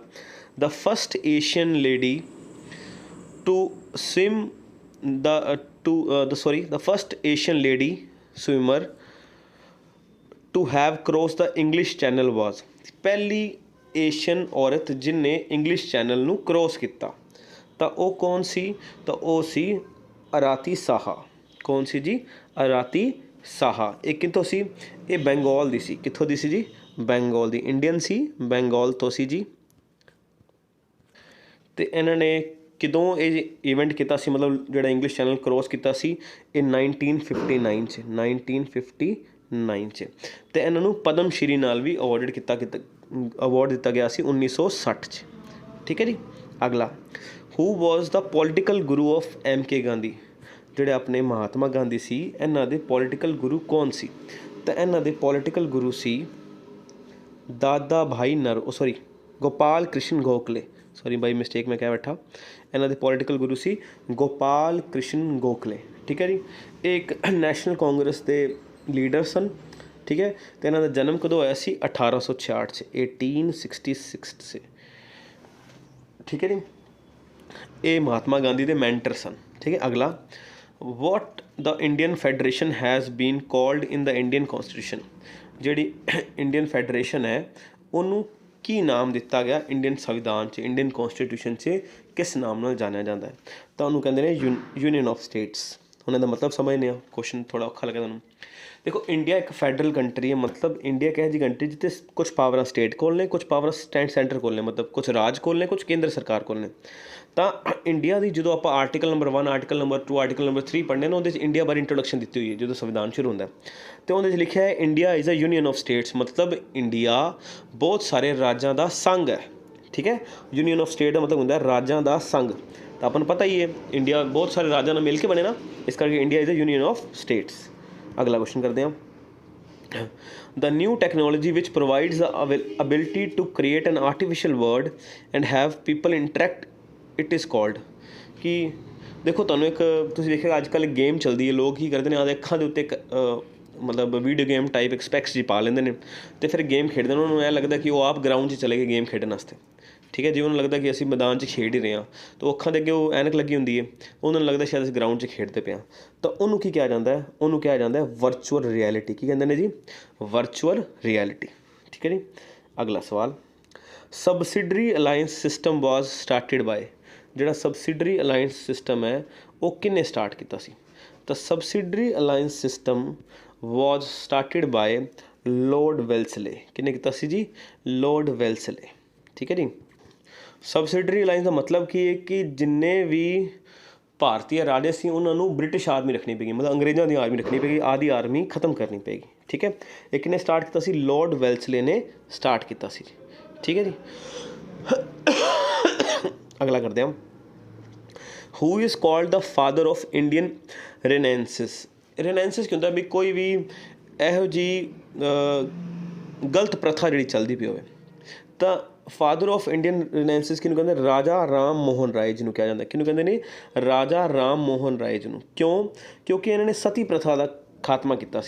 the first Asian lady to swim the first Asian lady swimmer to have crossed the English Channel was, ਪਹਿਲੀ ਏਸ਼ੀਅਨ ਔਰਤ ਜਿਹਨੇ ਇੰਗਲਿਸ਼ ਚੈਨਲ ਨੂੰ ਕ੍ਰੋਸ ਕੀਤਾ ਤਾਂ ਉਹ ਕੌਣ ਸੀ? ਤਾਂ ਉਹ ਸੀ ਅਰਾਤੀ ਸਾਹਾ। ਕੌਣ ਸੀ ਜੀ? ਅਰਾਤੀ ਸਾਹਾ। ਇਹ ਕਿੱਥੋਂ ਸੀ? ਇਹ ਬੰਗਾਲ ਦੀ ਸੀ। ਕਿੱਥੋਂ ਦੀ ਸੀ ਜੀ? ਬੰਗਾਲ ਦੀ। ਇੰਡੀਅਨ ਸੀ, ਬੰਗਾਲ ਤੋਂ ਸੀ ਜੀ। ਅਤੇ ਇਹਨਾਂ ਨੇ ਕਦੋਂ ਇਹ ਇਵੈਂਟ ਕੀਤਾ ਸੀ, ਮਤਲਬ ਜਿਹੜਾ ਇੰਗਲਿਸ਼ ਚੈਨਲ ਕ੍ਰੋਸ ਕੀਤਾ ਸੀ? ਇਹ 1959 'ਚ, 1959 'ਚ। ਅਤੇ ਇਹਨਾਂ ਨੂੰ ਪਦਮ ਸ਼੍ਰੀ ਨਾਲ ਵੀ ਅਵਾਰਡ ਦਿੱਤਾ ਗਿਆ ਸੀ 1960 'ਚ। ਠੀਕ ਹੈ ਜੀ। ਅਗਲਾ, who was the political guru of MK Gandhi. ਜਿਹੜੇ ਆਪਣੇ ਮਹਾਤਮਾ ਗਾਂਧੀ ਸੀ, ਇਹਨਾਂ ਦੇ ਪੋਲੀਟੀਕਲ ਗੁਰੂ ਕੌਣ ਸੀ? ਤਾਂ ਇਹਨਾਂ ਦੇ ਪੋਲੀਟੀਕਲ ਗੁਰੂ ਸੀ ਦਾਦਾ ਭਾਈ ਗੋਪਾਲ ਕ੍ਰਿਸ਼ਨ ਗੋਖਲੇ। ਸੌਰੀ ਬਾਈ ਮਿਸਟੇਕ ਮੈਂ ਕਹਿ ਬੈਠਾ। ਇਹਨਾਂ ਦੇ ਪੋਲੀਟੀਕਲ ਗੁਰੂ ਸੀ ਗੋਪਾਲ ਕ੍ਰਿਸ਼ਨ ਗੋਖਲੇ। ਠੀਕ ਹੈ ਜੀ। ਇਹ ਇੱਕ ਨੈਸ਼ਨਲ ਕਾਂਗਰਸ ਦੇ ਲੀਡਰ ਸਨ। ਠੀਕ ਹੈ। ਅਤੇ ਇਹਨਾਂ ਦਾ ਜਨਮ ਕਦੋਂ ਹੋਇਆ ਸੀ? 1866 'ਚ, 1866 'ਚ। ਠੀਕ ਹੈ ਜੀ। ਇਹ ਮਹਾਤਮਾ ਗਾਂਧੀ ਦੇ ਮੈਂਟਰ ਸਨ। ਠੀਕ ਹੈ। ਅਗਲਾ, what the Indian federation has been called in the Indian constitution. ਜਿਹੜੀ ਇੰਡੀਅਨ ਫੈਡਰੇਸ਼ਨ ਹੈ ਉਹਨੂੰ ਕੀ ਨਾਮ ਦਿੱਤਾ ਗਿਆ ਇੰਡੀਅਨ ਸੰਵਿਧਾਨ 'ਚ, ਇੰਡੀਅਨ ਕੌਂਸਟੀਟਿਊਸ਼ਨ 'ਚ ਕਿਸ ਨਾਮ ਨਾਲ ਜਾਣਿਆ ਜਾਂਦਾ ਹੈ? ਤਾਂ ਉਹਨੂੰ ਕਹਿੰਦੇ ਨੇ ਯੂਨੀਅਨ ਆਫ ਸਟੇਟਸ। ਹੁਣ ਇਹਦਾ ਮਤਲਬ ਸਮਝਦੇ ਹਾਂ, ਕੁਐਸਚਨ ਥੋੜ੍ਹਾ ਔਖਾ ਲੱਗਿਆ ਤੁਹਾਨੂੰ। ਦੇਖੋ, ਇੰਡੀਆ ਇੱਕ ਫੈਡਰਲ ਕੰਟਰੀ ਹੈ। ਮਤਲਬ ਇੰਡੀਆ ਇੱਕ ਇਹੋ ਜਿਹੀ ਕੰਟਰੀ ਜਿੱਥੇ ਕੁਛ ਪਾਵਰਾਂ ਸਟੇਟ ਕੋਲ ਨੇ, ਕੁਛ ਪਾਵਰਾਂ ਸੈਂਟਰ ਕੋਲ ਨੇ, ਮਤਲਬ ਕੁਛ ਰਾਜ ਕੋਲ ਨੇ, ਕੁਛ ਕੇਂਦਰ ਸਰਕਾਰ ਕੋਲ ਨੇ। ਤਾਂ ਇੰਡੀਆ ਦੀ ਜਦੋਂ ਆਪਾਂ article number 1, article number 2, article number 3 ਪੜ੍ਹਨੇ ਨਾ, ਉਹਦੇ 'ਚ ਇੰਡੀਆ ਬਾਰੇ ਇੰਟਰੋਡਕਸ਼ਨ ਦਿੱਤੀ ਹੋਈ ਹੈ ਜਦੋਂ ਸੰਵਿਧਾਨ ਸ਼ੁਰੂ ਹੁੰਦਾ। ਅਤੇ ਉਹਦੇ 'ਚ ਲਿਖਿਆ ਹੈ India is a union of states. ਮਤਲਬ ਇੰਡੀਆ ਬਹੁਤ ਸਾਰੇ ਰਾਜਾਂ ਦਾ ਸੰਘ ਹੈ। ਠੀਕ ਹੈ। ਯੂਨੀਅਨ ਆਫ ਸਟੇਟ ਦਾ ਮਤਲਬ ਹੁੰਦਾ ਰਾਜਾਂ ਦਾ ਸੰਘ। ਤਾਂ ਆਪਾਂ ਨੂੰ ਪਤਾ ਹੀ ਹੈ ਇੰਡੀਆ ਬਹੁਤ ਸਾਰੇ ਰਾਜਾਂ ਨਾਲ ਮਿਲ ਕੇ ਬਣੇ ਨਾ, ਇਸ ਕਰਕੇ India is a union of states. ਅਗਲਾ ਕੁਐਸਚਨ ਕਰਦੇ ਹਾਂ। The new technology which provides the ability to create an artificial word and have people interact, it is called, ਕਿ ਦੇਖੋ ਤੁਹਾਨੂੰ ਇੱਕ ਤੁਸੀਂ ਦੇਖਿਆ ਅੱਜ ਕੱਲ੍ਹ ਗੇਮ ਚੱਲਦੀ ਹੈ, ਲੋਕ ਕੀ ਕਰਦੇ ਨੇ ਆਪਦੇ ਅੱਖਾਂ ਦੇ ਉੱਤੇ ਮਤਲਬ ਵੀਡੀਓ ਗੇਮ ਟਾਈਪ ਇੱਕ ਸਪੈਕਸ ਜੀ ਪਾ ਲੈਂਦੇ ਨੇ ਅਤੇ ਫਿਰ ਗੇਮ ਖੇਡਦੇ ਨੇ। ਉਹਨਾਂ ਨੂੰ ਇਹ ਲੱਗਦਾ ਕਿ ਉਹ ਆਪ ਗਰਾਊਂਡ 'ਚ ਚਲੇ ਗਏ ਗੇਮ ਖੇਡਣ ਵਾਸਤੇ। ਠੀਕ ਹੈ ਜੀ। ਉਹਨਾਂ ਨੂੰ ਲੱਗਦਾ ਕਿ ਅਸੀਂ ਮੈਦਾਨ 'ਚ ਖੇਡ ਹੀ ਰਹੇ ਹਾਂ, ਤਾਂ ਅੱਖਾਂ ਦੇ ਅੱਗੇ ਉਹ ਐਨਕ ਲੱਗੀ ਹੁੰਦੀ ਹੈ, ਉਹਨਾਂ ਨੂੰ ਲੱਗਦਾ ਸ਼ਾਇਦ ਅਸੀਂ ਗਰਾਊਂਡ 'ਚ ਖੇਡਦੇ ਪਏ ਹਾਂ। ਤਾਂ ਉਹਨੂੰ ਕੀ ਕਿਹਾ ਜਾਂਦਾ ਹੈ? ਉਹਨੂੰ ਕਿਹਾ ਜਾਂਦਾ ਹੈ ਵਰਚੁਅਲ ਰਿਐਲਿਟੀ। ਕੀ ਕਹਿੰਦੇ ਨੇ ਜੀ? Virtual reality. ਠੀਕ ਹੈ ਜੀ। ਅਗਲਾ ਸਵਾਲ, ਸਬਸਿਡਰੀ ਅਲਾਇੰਸ ਸਿਸਟਮ ਵਾਜ਼ ਸਟਾਰਟਿਡ ਬਾਏ। ਜਿਹੜਾ ਸਬਸਿਡਰੀ ਅਲਾਇੰਸ ਸਿਸਟਮ ਹੈ ਉਹ ਕਿਹਨੇ ਸਟਾਰਟ ਕੀਤਾ ਸੀ? ਤਾਂ ਸਬਸਿਡਰੀ ਅਲਾਇੰਸ ਸਿਸਟਮ ਵਾਜ਼ ਸਟਾਰਟਿਡ ਬਾਏ ਲਾਰਡ ਵੈਲਸਲੇ। ਕਿਹਨੇ ਕੀਤਾ ਸੀ ਜੀ? ਲਾਰਡ ਵੈਲਸਲੇ। ਠੀਕ ਹੈ ਜੀ। ਸਬਸਿਡਰੀ ਅਲਾਇੰਸ ਦਾ ਮਤਲਬ ਕੀ ਹੈ ਕਿ ਜਿੰਨੇ ਵੀ ਭਾਰਤੀ ਰਾਜੇ ਸੀ ਉਹਨਾਂ ਨੂੰ ਬ੍ਰਿਟਿਸ਼ ਆਰਮੀ ਰੱਖਣੀ ਪਏਗੀ, ਮਤਲਬ ਅੰਗਰੇਜ਼ਾਂ ਦੀ ਆਰਮੀ ਰੱਖਣੀ ਪਏਗੀ, ਆਦੀ ਆਰਮੀ ਖਤਮ ਕਰਨੀ ਪਏਗੀ। ਠੀਕ ਹੈ। ਇਹ ਕਿਹਨੇ ਸਟਾਰਟ ਕੀਤਾ ਸੀ? ਲਾਰਡ ਵੈਲਸਲੇ ਨੇ ਸਟਾਰਟ ਕੀਤਾ ਸੀ। ਠੀਕ ਹੈ ਜੀ। ਅਗਲਾ ਕਰਦੇ ਹਾਂ। Who is called the father of Indian renaissance. Renaissance ਕੀ ਹੁੰਦਾ? ਵੀ ਕੋਈ ਵੀ ਇਹੋ ਜਿਹੀ ਗਲਤ ਪ੍ਰਥਾ ਜਿਹੜੀ ਚੱਲਦੀ ਪਈ ਹੋਵੇ ਤਾਂ ਫਾਦਰ ਆਫ ਇੰਡੀਅਨ ਰੇਨੈਂਸਿਸ ਕਿਹਨੂੰ ਕਹਿੰਦੇ? ਰਾਜਾ ਰਾਮ ਮੋਹਨ ਰਾਏ ਜੀ ਨੂੰ ਕਿਹਾ ਜਾਂਦਾ। ਕਿਹਨੂੰ ਕਹਿੰਦੇ ਨੇ? ਰਾਜਾ ਰਾਮ ਮੋਹਨ ਰਾਏ ਜੀ ਨੂੰ। ਕਿਉਂ? ਕਿਉਂਕਿ ਇਹਨਾਂ ਨੇ ਸਤੀ ਪ੍ਰਥਾ ਦਾ ਖਾਤਮਾ ਕੀਤਾ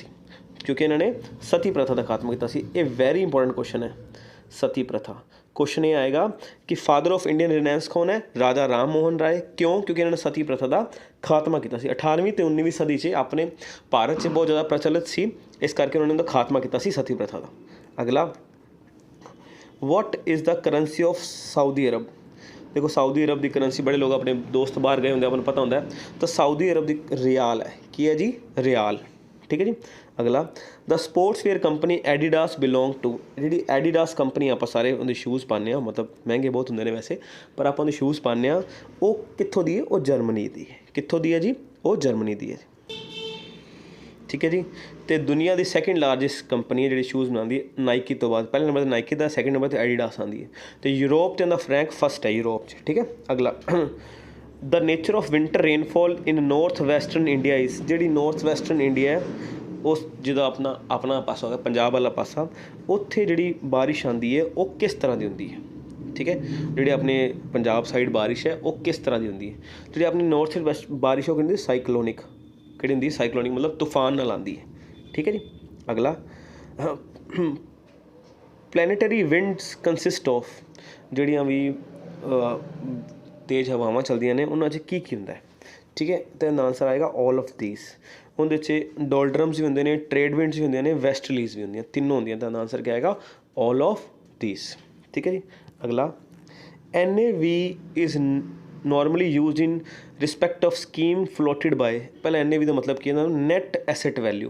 ਸੀ। ਇਹ ਵੈਰੀ ਇੰਪੋਰਟੈਂਟ ਕੁਐਸਚਨ ਹੈ। ਸਤੀ ਪ੍ਰਥਾ ਕੁਐਸਚਨ ਇਹ ਆਏਗਾ ਕਿ ਫਾਦਰ ਆਫ ਇੰਡੀਅਨ ਰੇਨੈਂਸ ਕੌਣ ਹੈ? ਰਾਜਾ ਰਾਮ ਮੋਹਨ ਰਾਏ। ਕਿਉਂ? ਕਿਉਂਕਿ ਇਹਨਾਂ ਨੇ ਸਤੀ ਪ੍ਰਥਾ ਦਾ ਖਾਤਮਾ ਕੀਤਾ ਸੀ। 18ਵੀਂ ਅਤੇ 19ਵੀਂ ਸਦੀ 'ਚ ਆਪਣੇ ਭਾਰਤ 'ਚ ਬਹੁਤ ਜ਼ਿਆਦਾ ਪ੍ਰਚਲਿਤ ਸੀ इस करके उन्होंने उनका खात्मा किया सी सती प्रथा का। अगला, what is the currency of Saudi Arabia. देखो सऊदी अरब की करंसी, बड़े लोग अपने दोस्त बाहर गए होंगे, अपन पता होंगे, तो सऊदी अरब की रियाल है, की है जी, रियाल। ठीक है जी। अगला, the sports wear company Adidas belong to. जी एडिडास कंपनी आप सारे उनके शूज़ पाने, मतलब महंगे बहुत होंगे ने वैसे, पर आप उनके शूज़ पाने, वो कित्थों दी है, वो जर्मनी दी है। कित्थों दी है जी, वो जर्मनी दी है। ठीक है जी। तो दुनिया की सैकेंड लार्जेस्ट कंपनी है जी शूज़ बनाती है नाइकी तो बाद, पहले नंबर नाइकी का, सैकेंड नंबर पर एडिडास आती है। तो यूरोप के अंदर फ्रैंक फर्स्ट है यूरोप। ठीक है। अगला, the nature of winter rainfall in north western India is. जी नॉर्थ वैसटर्न इंडिया है उस जो अपना पासा हो गया पंजाब वाला पासा, उत्थे जी बारिश आती है वो किस तरह की होंगी है। ठीक है। जी अपने पंजाब साइड बारिश है वो किस तरह की होंगी है। जी अपनी नॉर्थ वैस्ट बारिश हो गई साइक्लोनिक, कि होंगी साइक्लोनिक, मतलब तूफान नाल आती है। ठीक है जी। अगला, प्लैनेटरी विंड्स कंसिस्ट ऑफ। जड़ियाँ भी तेज़ हवावां चलदियां ने उन्होंने की होंदा है। ठीक है। तो आंसर आएगा ऑल ऑफ दीज। उनके डोल्ड्रम्स भी होंगे ने, ट्रेड विंड्स भी होंगे ने, वेस्टलीज भी होंगे, तीनों होंगे। तो आंसर क्या आएगा, ऑल ऑफ दीज। ठीक है जी। अगला, NAV is normally use in respect of scheme floated by. पहले NAV का मतलब की नैट एसैट वैल्यू,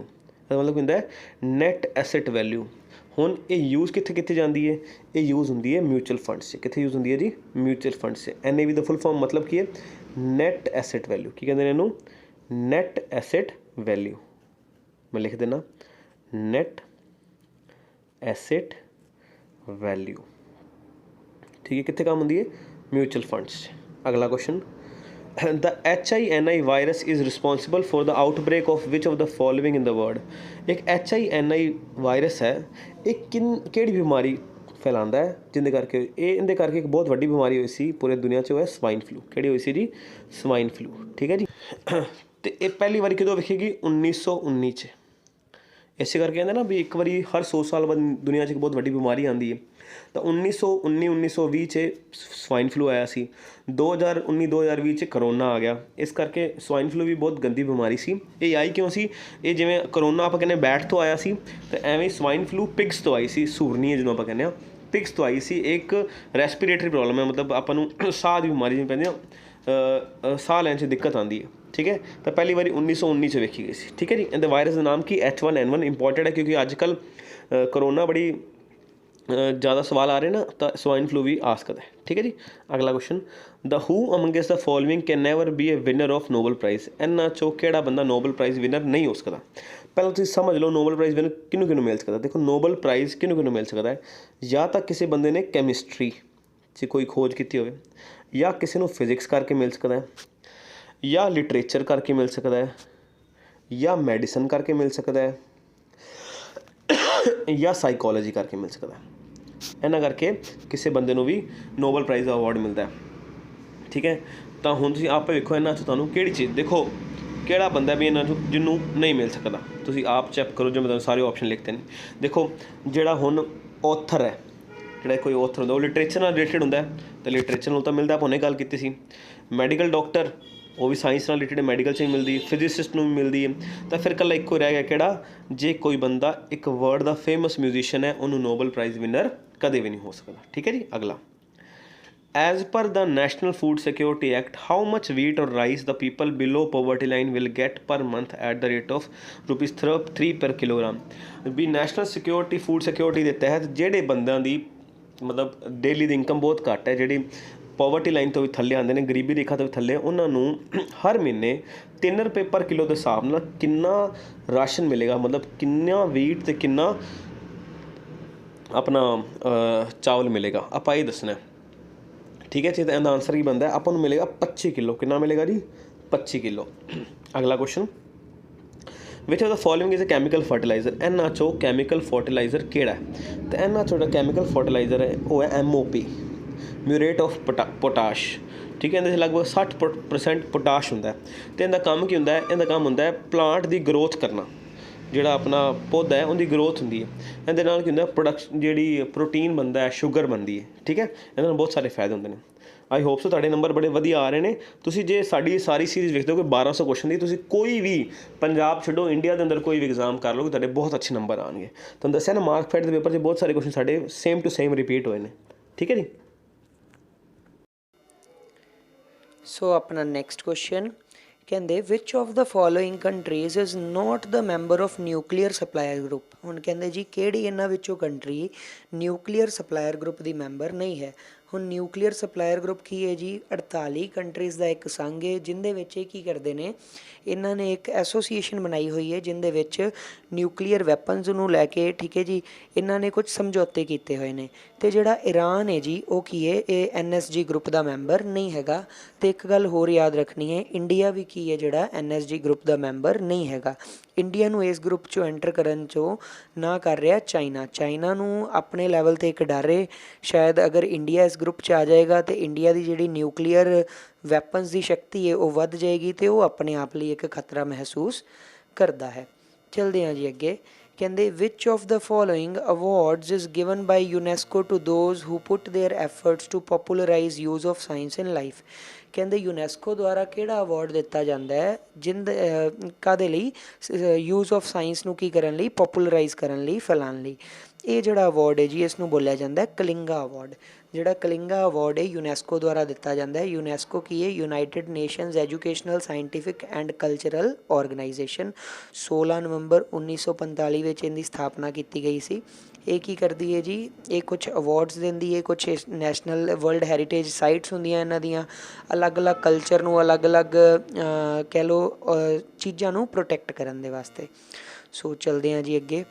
मतलब होंगे है नैट एसैट वैल्यू। हुण ये यूज़ कित्थे कित्थे जाती है, ये यूज़ होंगी है म्यूचुअल फंड से। कित्थे यूज़ होंगी है जी, म्यूचुअल फंड से। NAV का फुल फॉर्म मतलब की है नैट एसैट वैल्यू। की कहते हैं इनू, नैट एसैट वैल्यू। मैं लिख देना नैट एसैट वैल्यू। ठीक है। कित्थे काम होंगी है, म्यूचुअल फंड्स से। अगला question, the HINI virus is responsible for the outbreak of which of the following in the world. एक HINI वायरस है, एक किहड़ी बीमारी फैलांदा है, जिंदे करके इहदे करके एक बहुत वड्डी बीमारी हुई सी पूरे दुनिया च, वो है स्वाइन फ्लू। किहड़ी हुई सी जी, स्वाइन फ्लू। ठीक है जी। तो ये पहली बार कदों विखेगी, 1919 च। इस करके कहते ना भी एक बार हर 100 साल बाद दुनिया च एक बहुत वड्डी बीमारी आती है। तो 1919-1920 च स्वाइन फ्लू आया सी। 2019-2020 च करोना आ गया। इस करके स्वाइन फ्लू भी बहुत गंदी बीमारी सी। ये आई क्यों सी, ये जिवें करोना आप कहने बैट तो आया सी, तो एवें स्वाइन फ्लू पिग्स तो आई सी, सूरनी जो आप कहने, पिग्स तो आई सी। एक रैसपीरेटरी प्रॉब्लम है, मतलब आपू साह की बीमारी जिवें कहते साह लैन च दिक्कत आती है। ठीक है। तो पहली बार 1919 वेखी गई सी। ठीक है जी। इहदे वायरस का नाम की H1N1 इंपॉर्टेंट है, क्योंकि अजकल करोना बड़ी ज़्यादा सवाल आ रहे ना, तो स्वाइन फ्लू भी आ सकता है। ठीक है जी। अगला question, the who amongst the following can never be a winner of Nobel prize. इन्हां चों किहड़ा बंदा नोबल प्राइज़ विनर नहीं हो सकता। पहले तुसीं समझ लो नोबल प्राइज़ विनर किहनूं किहनूं मिल सकता। देखो नोबल प्राइज़ किहनूं किहनूं मिल सकता है, या तो किसी बंदे ने कैमिस्ट्री च कोई खोज की होवे, या किसी नूं फिजिक्स करके मिल सकता है, या लिटरेचर करके मिल सकता है, या मैडिसन करके मिल सकता है, या साइकोलॉजी करके मिल सकता है। इन्हां करके किसी बंदे नूं भी नोबल प्राइज़ का अवार्ड मिलता है। ठीक है। तो हुण तुसीं आप वेखो इन्हां चों तुहानूं किहड़ी चीज़, देखो किहड़ा बंदा भी इन्हां चों जिन्हों नहीं मिल सकता, तुसीं आप चैक करो। जो मैं तुहानूं सारे ऑप्शन लिखते हैं। देखो जिहड़ा हुण ऑथर है, जिहड़ा कोई ऑथर होंदा वो लिटरेचर नाल रिलेटेड होंदा है, तो लिटरेचर नाल तो मिलदा, आप हुणे गल कीती सी। मैडिकल डॉक्टर वो भी साइंस नाल रिलेटेड मैडिकल से ही मिलती, फिजिसिस्ट नूं भी मिलती है। तो फिर कल्ला इक्को रह गया किहड़ा, जे कोई बंदा एक वर्ल्ड का फेमस म्यूजिशियन है, उन्होंने नोबल प्राइज़ विनर कदे भी नहीं हो सकता। ठीक है जी। अगला, as per the national food security act how much wheat और rice the people below poverty line will get per month at the rate of ₹3 per kilogram. भी नैशनल सिक्योरिटी फूड सिक्योरिटी के तहत जेडे बंदों की मतलब डेली की income बहुत घट है, जी पॉवर्टी लाइन तो भी थले आते हैं, गरीबी रेखा तो भी थले, उन्होंने हर महीने ₹3 पर किलो के हिसाब नाल कितना राशन मिलेगा, मतलब कितना वीट तो कितना अपना चावल मिलेगा, आप ये दसना। ठीक है जी। तो इनका आंसर ही बनता है अपन मिलेगा 25 किलो। कितना मिलेगा जी, 25 किलो। अगला question, which of the following is a chemical fertiliser. इन्हां चों कैमिकल फर्टिलाइजर किहड़ा है, तो इन्हां चों जो कैमिकल फर्टिलाइजर है वो है MOP, म्यूरेट ऑफ पोटाश। ठीक है। इहदे लगभग 60% पोटाश होंदा है। तो इनका काम की होंदा है, इनका काम होंदा है प्लांट की ग्रोथ करना। ਜਿਹੜਾ ਆਪਣਾ ਪੌਦਾ ਹੈ ਉਹਦੀ ਗਰੋਥ ਹੁੰਦੀ ਹੈ। ਇਹਦੇ ਨਾਲ ਕੀ ਹੁੰਦਾ, ਪ੍ਰੋਡਕਸ਼ਨ ਜਿਹੜੀ ਪ੍ਰੋਟੀਨ ਬਣਦਾ ਹੈ, ਸ਼ੂਗਰ ਬਣਦੀ ਹੈ, ਠੀਕ ਹੈ। ਇਹਦੇ ਨਾਲ ਬਹੁਤ ਸਾਰੇ ਫਾਇਦੇ ਹੁੰਦੇ ਨੇ। ਆਈ ਹੋਪ ਸੋ ਤੁਹਾਡੇ ਨੰਬਰ ਬੜੇ ਵਧੀਆ ਆ ਰਹੇ ਨੇ। ਤੁਸੀਂ ਜੇ ਸਾਡੀ ਸਾਰੀ ਸੀਰੀਜ਼ ਵੇਖਦੇ ਹੋ ਕਿ 1200 ਕੁਐਸਚਨ ਦੀ, ਤੁਸੀਂ ਕੋਈ ਵੀ ਪੰਜਾਬ ਛੱਡੋ ਇੰਡੀਆ ਦੇ ਅੰਦਰ ਕੋਈ ਵੀ ਐਗਜ਼ਾਮ ਕਰ ਲਓਗੇ, ਤੁਹਾਡੇ ਬਹੁਤ ਅੱਛੇ ਨੰਬਰ ਆਉਣਗੇ। ਤੁਹਾਨੂੰ ਦੱਸਿਆ ਨਾ, ਮਾਰਕਫੈਟ ਦੇ ਪੇਪਰ 'ਚ ਬਹੁਤ ਸਾਰੇ ਕੁਐਸਚਨ ਸਾਡੇ ਸੇਮ ਟੂ ਸੇਮ ਰਿਪੀਟ ਹੋਏ ਨੇ, ਠੀਕ ਹੈ ਜੀ। ਸੋ ਆਪਣਾ ਨੈਕਸਟ ਕੁਐਸਚਨ ਕਹਿੰਦੇ which of the following countries is not the member of nuclear supplier group. ਹੁਣ ਕਹਿੰਦੇ ਜੀ ਕਿਹੜੀ ਇਹਨਾਂ ਵਿੱਚੋਂ ਕੰਟਰੀ ਨਿਊਕਲੀਅਰ ਸਪਲਾਇਰ ਗਰੁੱਪ ਦੀ ਮੈਂਬਰ ਨਹੀਂ ਹੈ। ਹੁਣ ਨਿਊਕਲੀਅਰ ਸਪਲਾਇਰ ਗਰੁੱਪ ਕੀ ਹੈ ਜੀ, 48 ਕੰਟਰੀਜ਼ ਦਾ ਇੱਕ ਸੰਘ ਹੈ, ਜਿਹਦੇ ਵਿੱਚ ਇਹ ਕੀ ਕਰਦੇ ਨੇ, ਇਹਨਾਂ ਨੇ ਇੱਕ ਐਸੋਸੀਏਸ਼ਨ ਬਣਾਈ ਹੋਈ ਹੈ ਜਿਹਦੇ ਵਿੱਚ ਨਿਊਕਲੀਅਰ ਵੈਪਨਸ ਨੂੰ ਲੈ ਕੇ, ਠੀਕ ਹੈ ਜੀ, ਇਹਨਾਂ ਨੇ ਕੁਝ ਸਮਝੌਤੇ ਕੀਤੇ ਹੋਏ ਨੇ। ਅਤੇ ਜਿਹੜਾ ਈਰਾਨ ਹੈ ਜੀ ਉਹ ਕੀ ਹੈ, ਇਹ NSG ਗਰੁੱਪ ਦਾ ਮੈਂਬਰ ਨਹੀਂ ਹੈਗਾ। ਅਤੇ ਇੱਕ ਗੱਲ ਹੋਰ ਯਾਦ ਰੱਖਣੀ ਹੈ, ਇੰਡੀਆ ਵੀ ਕੀ ਹੈ ਜਿਹੜਾ NSG ਗਰੁੱਪ ਦਾ ਮੈਂਬਰ ਨਹੀਂ ਹੈਗਾ। ਇੰਡੀਆ ਨੂੰ ਇਸ ਗਰੁੱਪ 'ਚੋਂ ਐਂਟਰ ਕਰਨ 'ਚੋਂ ਨਾ ਕਰ ਰਿਹਾ ਚਾਈਨਾ ਨੂੰ ਆਪਣੇ ਲੈਵਲ 'ਤੇ ਇੱਕ ਡਰ ਹੈ, ਸ਼ਾਇਦ ਅਗਰ ਇੰਡੀਆ ਇਸ ਗਰੁੱਪ 'ਚ ਆ ਜਾਏਗਾ ਅਤੇ ਇੰਡੀਆ ਦੀ ਜਿਹੜੀ ਨਿਊਕਲੀਅਰ ਵੈਪਨਸ ਦੀ ਸ਼ਕਤੀ ਹੈ ਉਹ ਵੱਧ ਜਾਏਗੀ ਅਤੇ ਉਹ ਆਪਣੇ ਆਪ ਲਈ ਇੱਕ ਖਤਰਾ ਮਹਿਸੂਸ ਕਰਦਾ ਹੈ। ਚਲਦੇ ਹਾਂ ਜੀ ਅੱਗੇ। ਕਹਿੰਦੇ which of the following awards is given by UNESCO to those who put their efforts to popularise use of science in life. ਕਹਿੰਦੇ ਯੂਨੈਸਕੋ ਦੁਆਰਾ ਕਿਹੜਾ ਅਵਾਰਡ ਦਿੱਤਾ ਜਾਂਦਾ ਹੈ ਕਾਹਦੇ ਲਈ, ਯੂਜ਼ ਆਫ ਸਾਇੰਸ ਨੂੰ ਕੀ ਕਰਨ ਲਈ, ਪੋਪੂਲਰਾਈਜ਼ ਕਰਨ ਲਈ, ਫੈਲਾਉਣ ਲਈ। ਇਹ ਜਿਹੜਾ ਅਵਾਰਡ ਹੈ ਜੀ ਇਸ ਨੂੰ ਬੋਲਿਆ ਜਾਂਦਾ ਕਲਿੰਗਾ ਅਵਾਰਡ। ਜਿਹੜਾ ਕਲਿੰਗਾ ਅਵਾਰਡ ਹੈ ਯੂਨੈਸਕੋ ਦੁਆਰਾ ਦਿੱਤਾ ਜਾਂਦਾ ਹੈ। ਯੂਨੈਸਕੋ ਕੀ ਹੈ, United nations educational scientific and cultural organisation. 16 ਨਵੰਬਰ 1945 ਵਿੱਚ ਇਹਦੀ ਸਥਾਪਨਾ ਕੀਤੀ ਗਈ ਸੀ। ਇਹ ਕੀ ਕਰਦੀ ਹੈ ਜੀ, ਇਹ ਕੁਛ ਅਵਾਰਡਸ ਦਿੰਦੀ ਹੈ, ਕੁਛ ਨੈਸ਼ਨਲ ਵਰਲਡ ਹੈਰੀਟੇਜ ਸਾਈਟਸ ਹੁੰਦੀਆਂ ਇਹਨਾਂ ਦੀਆਂ, ਅਲੱਗ-ਅਲੱਗ ਕਲਚਰ ਨੂੰ, ਅਲੱਗ-ਅਲੱਗ ਕਹਿ ਲਓ ਚੀਜ਼ਾਂ ਨੂੰ ਪ੍ਰੋਟੈਕਟ ਕਰਨ ਦੇ ਵਾਸਤੇ। ਸੋ ਚਲਦੇ ਹਾਂ ਜੀ ਅੱਗੇ।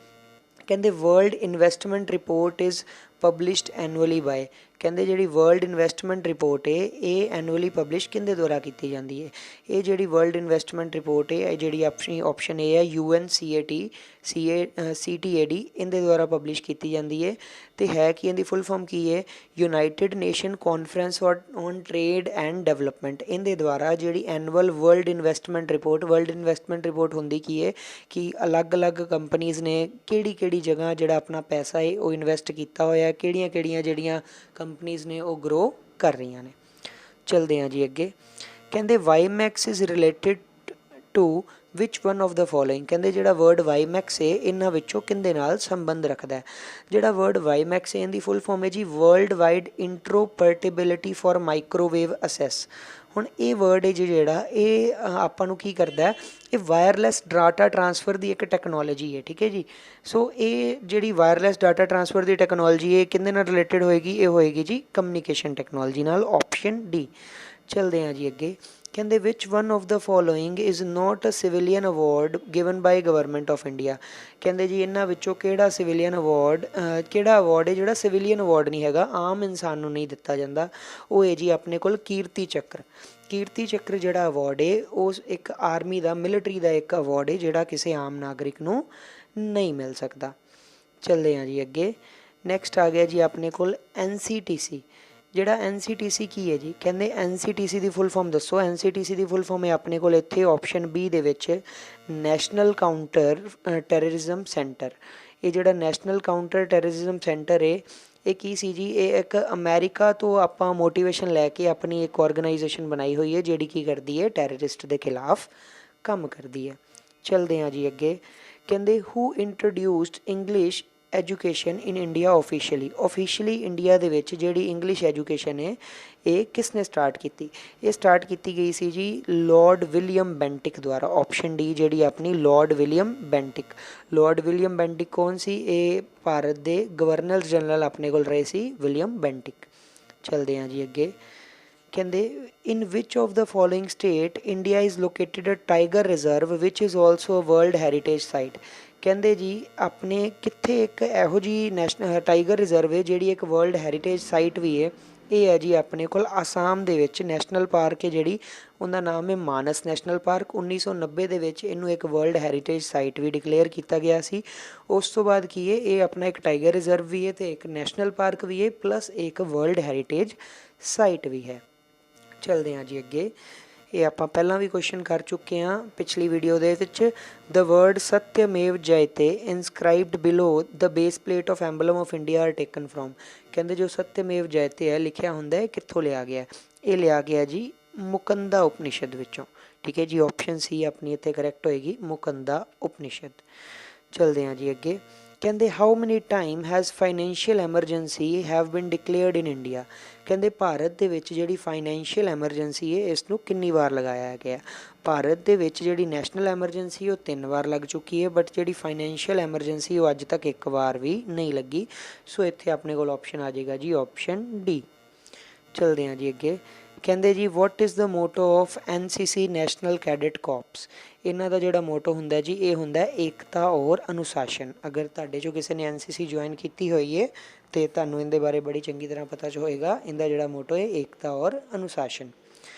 ਕਹਿੰਦੇ world investment report is published annually by. ਕਹਿੰਦੇ ਜਿਹੜੀ ਵਰਲਡ ਇਨਵੈਸਟਮੈਂਟ ਰਿਪੋਰਟ ਹੈ ਇਹ ਐਨੂਅਲੀ ਪਬਲਿਸ਼ ਕਿਹਦੇ ਦੁਆਰਾ ਕੀਤੀ ਜਾਂਦੀ ਹੈ। ਇਹ ਜਿਹੜੀ ਵਰਲਡ ਇਨਵੈਸਟਮੈਂਟ ਰਿਪੋਰਟ ਹੈ, ਇਹ ਜਿਹੜੀ ਆਪਸ਼ਨ ਇਹ ਹੈ UNCTAD ਇਹਦੇ ਦੁਆਰਾ ਪਬਲਿਸ਼ ਕੀਤੀ ਜਾਂਦੀ ਹੈ। ਅਤੇ ਹੈ ਕਿ ਇਹਦੀ ਫੁੱਲ ਫਾਰਮ ਕੀ ਹੈ, United nation conference on trade and development. ਇਹਦੇ ਦੁਆਰਾ ਜਿਹੜੀ ਐਨੂਅਲ ਵਰਲਡ ਇਨਵੈਸਟਮੈਂਟ ਰਿਪੋਰਟ ਹੁੰਦੀ ਕੀ ਹੈ ਕਿ ਅਲੱਗ-ਅਲੱਗ ਕੰਪਨੀਜ਼ ਨੇ ਕਿਹੜੀ ਜਗ੍ਹਾ ਜਿਹੜਾ ਆਪਣਾ ਪੈਸਾ ਹੈ ਉਹ ਇਨਵੈਸਟ ਕੀਤਾ ਹੋਇਆ, ਕਿਹੜੀਆਂ ਜਿਹੜੀਆਂ ਕੰਪਨੀਜ਼ ਨੇ ਉਹ ਗਰੋ ਕਰ ਰਹੀਆਂ ਨੇ। ਚਲਦੇ ਹਾਂ ਜੀ ਅੱਗੇ। ਕਹਿੰਦੇ WiMAX is related to which one of the following. ਕਹਿੰਦੇ ਜਿਹੜਾ ਵਰਡ ਵਾਈਮੈਕਸ ਹੈ ਇਹਨਾਂ ਵਿੱਚੋਂ ਕਿਹਦੇ ਨਾਲ ਸੰਬੰਧ ਰੱਖਦਾ ਹੈ। ਜਿਹੜਾ ਵਰਡ ਵਾਈਮੈਕਸ ਹੈ ਇਹਦੀ ਫੁੱਲ ਫਾਰਮ ਹੈ ਜੀ world wide interoperability for microwave access. ਹੁਣ ਇਹ ਵਰਡ ਹੈ ਜਿਹੜਾ ਇਹ ਆਪਾਂ ਨੂੰ ਕੀ ਕਰਦਾ ਹੈ, ਇਹ ਵਾਇਰਲੈਸ ਡਾਟਾ ਟਰਾਂਸਫਰ ਦੀ ਇੱਕ ਟੈਕਨੋਲੋਜੀ ਹੈ, ਠੀਕ ਹੈ ਜੀ। ਸੋ ਇਹ ਜਿਹੜੀ ਵਾਇਰਲੈਸ ਡਾਟਾ ਟਰਾਂਸਫਰ ਦੀ ਟੈਕਨੋਲੋਜੀ ਹੈ ਕਿਹਦੇ ਨਾਲ ਰਿਲੇਟਡ ਹੋਏਗੀ, ਇਹ ਹੋਏਗੀ ਜੀ ਕਮਿਊਨੀਕੇਸ਼ਨ ਟੈਕਨੋਲੋਜੀ ਨਾਲ, ਆਪਸ਼ਨ ਡੀ। ਚਲਦੇ ਹਾਂ ਜੀ ਅੱਗੇ। ਕਹਿੰਦੇ which one of the following is not a civilian award given by government of India. ਕਹਿੰਦੇ ਜੀ ਇਹਨਾਂ ਵਿੱਚੋਂ ਕਿਹੜਾ ਅਵਾਰਡ ਹੈ ਜਿਹੜਾ ਸਿਵਿਲੀਅਨ ਅਵਾਰਡ ਨਹੀਂ ਹੈਗਾ, ਆਮ ਇਨਸਾਨ ਨੂੰ ਨਹੀਂ ਦਿੱਤਾ ਜਾਂਦਾ। ਉਹ ਹੈ ਜੀ ਆਪਣੇ ਕੋਲ ਕੀਰਤੀ ਚੱਕਰ ਜਿਹੜਾ ਅਵਾਰਡ ਹੈ ਉਹ ਇੱਕ ਆਰਮੀ ਦਾ, ਮਿਲਟਰੀ ਦਾ ਇੱਕ ਅਵਾਰਡ ਹੈ ਜਿਹੜਾ ਕਿਸੇ ਆਮ ਨਾਗਰਿਕ ਨੂੰ ਨਹੀਂ ਮਿਲ ਸਕਦਾ। ਚੱਲਦੇ ਹਾਂ ਜੀ ਅੱਗੇ। ਨੈਕਸਟ ਆ ਗਿਆ ਜੀ ਆਪਣੇ ਕੋਲ NCTC। ਜਿਹੜਾ NCTC ਕੀ ਹੈ ਜੀ, ਕਹਿੰਦੇ NCTC ਦੀ ਫੁੱਲ ਫਾਰਮ ਦੱਸੋ। NCTC ਦੀ ਫੁੱਲ ਫਾਰਮ ਹੈ ਆਪਣੇ ਕੋਲ ਇੱਥੇ ਆਪਸ਼ਨ B ਦੇ ਵਿੱਚ ਨੈਸ਼ਨਲ ਕਾਊਂਟਰ ਟੈਰਰਿਜ਼ਮ ਸੈਂਟਰ। ਇਹ ਜਿਹੜਾ ਨੈਸ਼ਨਲ ਕਾਊਂਟਰ ਟੈਰਰਿਜ਼ਮ ਸੈਂਟਰ ਹੈ ਇਹ ਕੀ ਸੀ ਜੀ, ਇਹ ਇੱਕ ਅਮਰੀਕਾ ਤੋਂ ਆਪਾਂ ਮੋਟੀਵੇਸ਼ਨ ਲੈ ਕੇ ਆਪਣੀ ਇੱਕ ਆਰਗੇਨਾਈਜੇਸ਼ਨ ਬਣਾਈ ਹੋਈ ਹੈ ਜਿਹੜੀ ਕੀ ਕਰਦੀ ਹੈ, ਟੈਰਰਿਸਟ ਦੇ ਖਿਲਾਫ ਕੰਮ ਕਰਦੀ ਹੈ। ਚਲਦੇ ਹਾਂ ਜੀ ਅੱਗੇ। ਕਹਿੰਦੇ who introduced English education in India officially India ਦੇ ਵਿੱਚ ਜਿਹੜੀ ਇੰਗਲਿਸ਼ ਐਜੂਕੇਸ਼ਨ ਹੈ ਇਹ ਕਿਸ ਨੇ ਸਟਾਰਟ ਕੀਤੀ। ਇਹ ਸਟਾਰਟ ਕੀਤੀ ਗਈ ਸੀ ਜੀ ਲਾਰਡ ਵਿਲੀਅਮ ਬੈਂਟਿਕ ਦੁਆਰਾ। ਆਪਸ਼ਨ ਡੀ ਜਿਹੜੀ ਆਪਣੀ ਲਾਰਡ ਵਿਲੀਅਮ ਬੈਂਟਿਕ ਕੌਣ ਸੀ, ਇਹ ਭਾਰਤ ਦੇ ਗਵਰਨਰ ਜਨਰਲ ਆਪਣੇ ਕੋਲ ਰਹੇ ਸੀ ਵਿਲੀਅਮ ਬੈਂਟਿਕ। ਚਲਦੇ ਹਾਂ ਜੀ ਅੱਗੇ। ਕਹਿੰਦੇ in which of the following state India is located a tiger reserve which is also a world heritage site. ਕਹਿੰਦੇ ਜੀ ਆਪਣੇ ਕਿੱਥੇ ਇੱਕ ਇਹੋ ਜਿਹੀ ਨੈਸ਼ਨਲ ਟਾਈਗਰ ਰਿਜ਼ਰਵ ਹੈ ਜਿਹੜੀ ਇੱਕ ਵਰਲਡ ਹੈਰੀਟੇਜ ਸਾਈਟ ਵੀ ਹੈ। ਇਹ ਹੈ ਜੀ ਆਪਣੇ ਕੋਲ ਆਸਾਮ ਦੇ ਵਿੱਚ ਨੈਸ਼ਨਲ ਪਾਰਕ ਹੈ ਜਿਹੜੀ, ਉਹਦਾ ਨਾਮ ਹੈ ਮਾਨਸ ਨੈਸ਼ਨਲ ਪਾਰਕ। 1990 ਦੇ ਵਿੱਚ ਇਹਨੂੰ ਇੱਕ ਵਰਲਡ ਹੈਰੀਟੇਜ ਸਾਈਟ ਵੀ ਡਿਕਲੇਅਰ ਕੀਤਾ ਗਿਆ ਸੀ। ਉਸ ਤੋਂ ਬਾਅਦ ਕੀ ਹੈ, ਇਹ ਆਪਣਾ ਇੱਕ ਟਾਈਗਰ ਰਿਜ਼ਰਵ ਵੀ ਹੈ ਅਤੇ ਇੱਕ ਨੈਸ਼ਨਲ ਪਾਰਕ ਵੀ ਹੈ, ਪਲੱਸ ਇੱਕ ਵਰਲਡ ਹੈਰੀਟੇਜ ਸਾਈਟ ਵੀ ਹੈ। ਚਲਦੇ ਹਾਂ ਜੀ ਅੱਗੇ। ਇਹ ਆਪਾਂ ਪਹਿਲਾਂ ਵੀ ਕੁਐਸਚਨ ਕਰ ਚੁੱਕੇ ਹਾਂ ਪਿਛਲੀ ਵੀਡੀਓ ਦੇ ਵਿੱਚ। The word Satyameva Jayate inscribed below the base plate of emblem of India are taken from. ਕਹਿੰਦੇ ਜੋ ਸਤਯਮੇਵ ਜਯਤੇ ਹੈ ਲਿਖਿਆ ਹੁੰਦਾ ਹੈ ਕਿੱਥੋਂ ਲਿਆ ਗਿਆ? ਇਹ ਲਿਆ ਗਿਆ ਜੀ ਮੁਕੰਦਾ ਉਪਨਿਸ਼ਦ ਵਿੱਚੋਂ। ਠੀਕ ਹੈ ਜੀ, ਆਪਸ਼ਨ ਸੀ ਆਪਣੀ ਇੱਥੇ ਕਰੈਕਟ ਹੋਏਗੀ, ਮੁਕੰਦਾ ਉਪਨਿਸ਼ਦ। ਚਲਦੇ ਹਾਂ ਜੀ ਅੱਗੇ। ਕਹਿੰਦੇ how money time has financial emergency have ਬਿਨ ਡਿਕਲੇਅਰਡ ਇਨ ਇੰਡੀਆ। ਕਹਿੰਦੇ ਭਾਰਤ ਦੇ ਵਿੱਚ ਜਿਹੜੀ ਫਾਈਨੈਂਸ਼ੀਅਲ ਐਮਰਜੈਂਸੀ ਹੈ ਇਸ ਨੂੰ ਕਿੰਨੀ ਵਾਰ ਲਗਾਇਆ ਗਿਆ? ਭਾਰਤ ਦੇ ਵਿੱਚ ਜਿਹੜੀ ਨੈਸ਼ਨਲ ਐਮਰਜੈਂਸੀ ਉਹ 3 ਵਾਰ ਲੱਗ ਚੁੱਕੀ ਹੈ, ਬਟ ਜਿਹੜੀ ਫਾਈਨੈਂਸ਼ੀਅਲ ਐਮਰਜੈਂਸੀ ਉਹ ਅੱਜ ਤੱਕ 1 ਵਾਰ ਵੀ ਨਹੀਂ ਲੱਗੀ। ਸੋ ਇੱਥੇ ਆਪਣੇ ਕੋਲ ਆਪਸ਼ਨ ਆ ਜਾਏਗਾ ਜੀ ਆਪਸ਼ਨ ਡੀ। ਚਲਦੇ ਹਾਂ ਜੀ ਅੱਗੇ। ਕਹਿੰਦੇ ਜੀ what is the motto of NCC national cadet corps. ਇਹਨਾਂ ਦਾ ਜਿਹੜਾ ਮੋਟੋ ਹੁੰਦਾ ਜੀ ਇਹ ਹੁੰਦਾ ਏਕਤਾ ਔਰ ਅਨੁਸ਼ਾਸਨ। ਅਗਰ ਤੁਹਾਡੇ 'ਚੋਂ ਕਿਸੇ ਨੇ NCC ਜੁਆਇਨ ਕੀਤੀ ਹੋਈ ਹੈ ਅਤੇ ਤੁਹਾਨੂੰ ਇਹਦੇ ਬਾਰੇ ਬੜੀ ਚੰਗੀ ਤਰ੍ਹਾਂ ਪਤਾ ਹੋਏਗਾ। ਇਹਦਾ ਜਿਹੜਾ ਮੋਟੋ ਹੈ ਏਕਤਾ ਔਰ ਅਨੁਸ਼ਾਸਨ।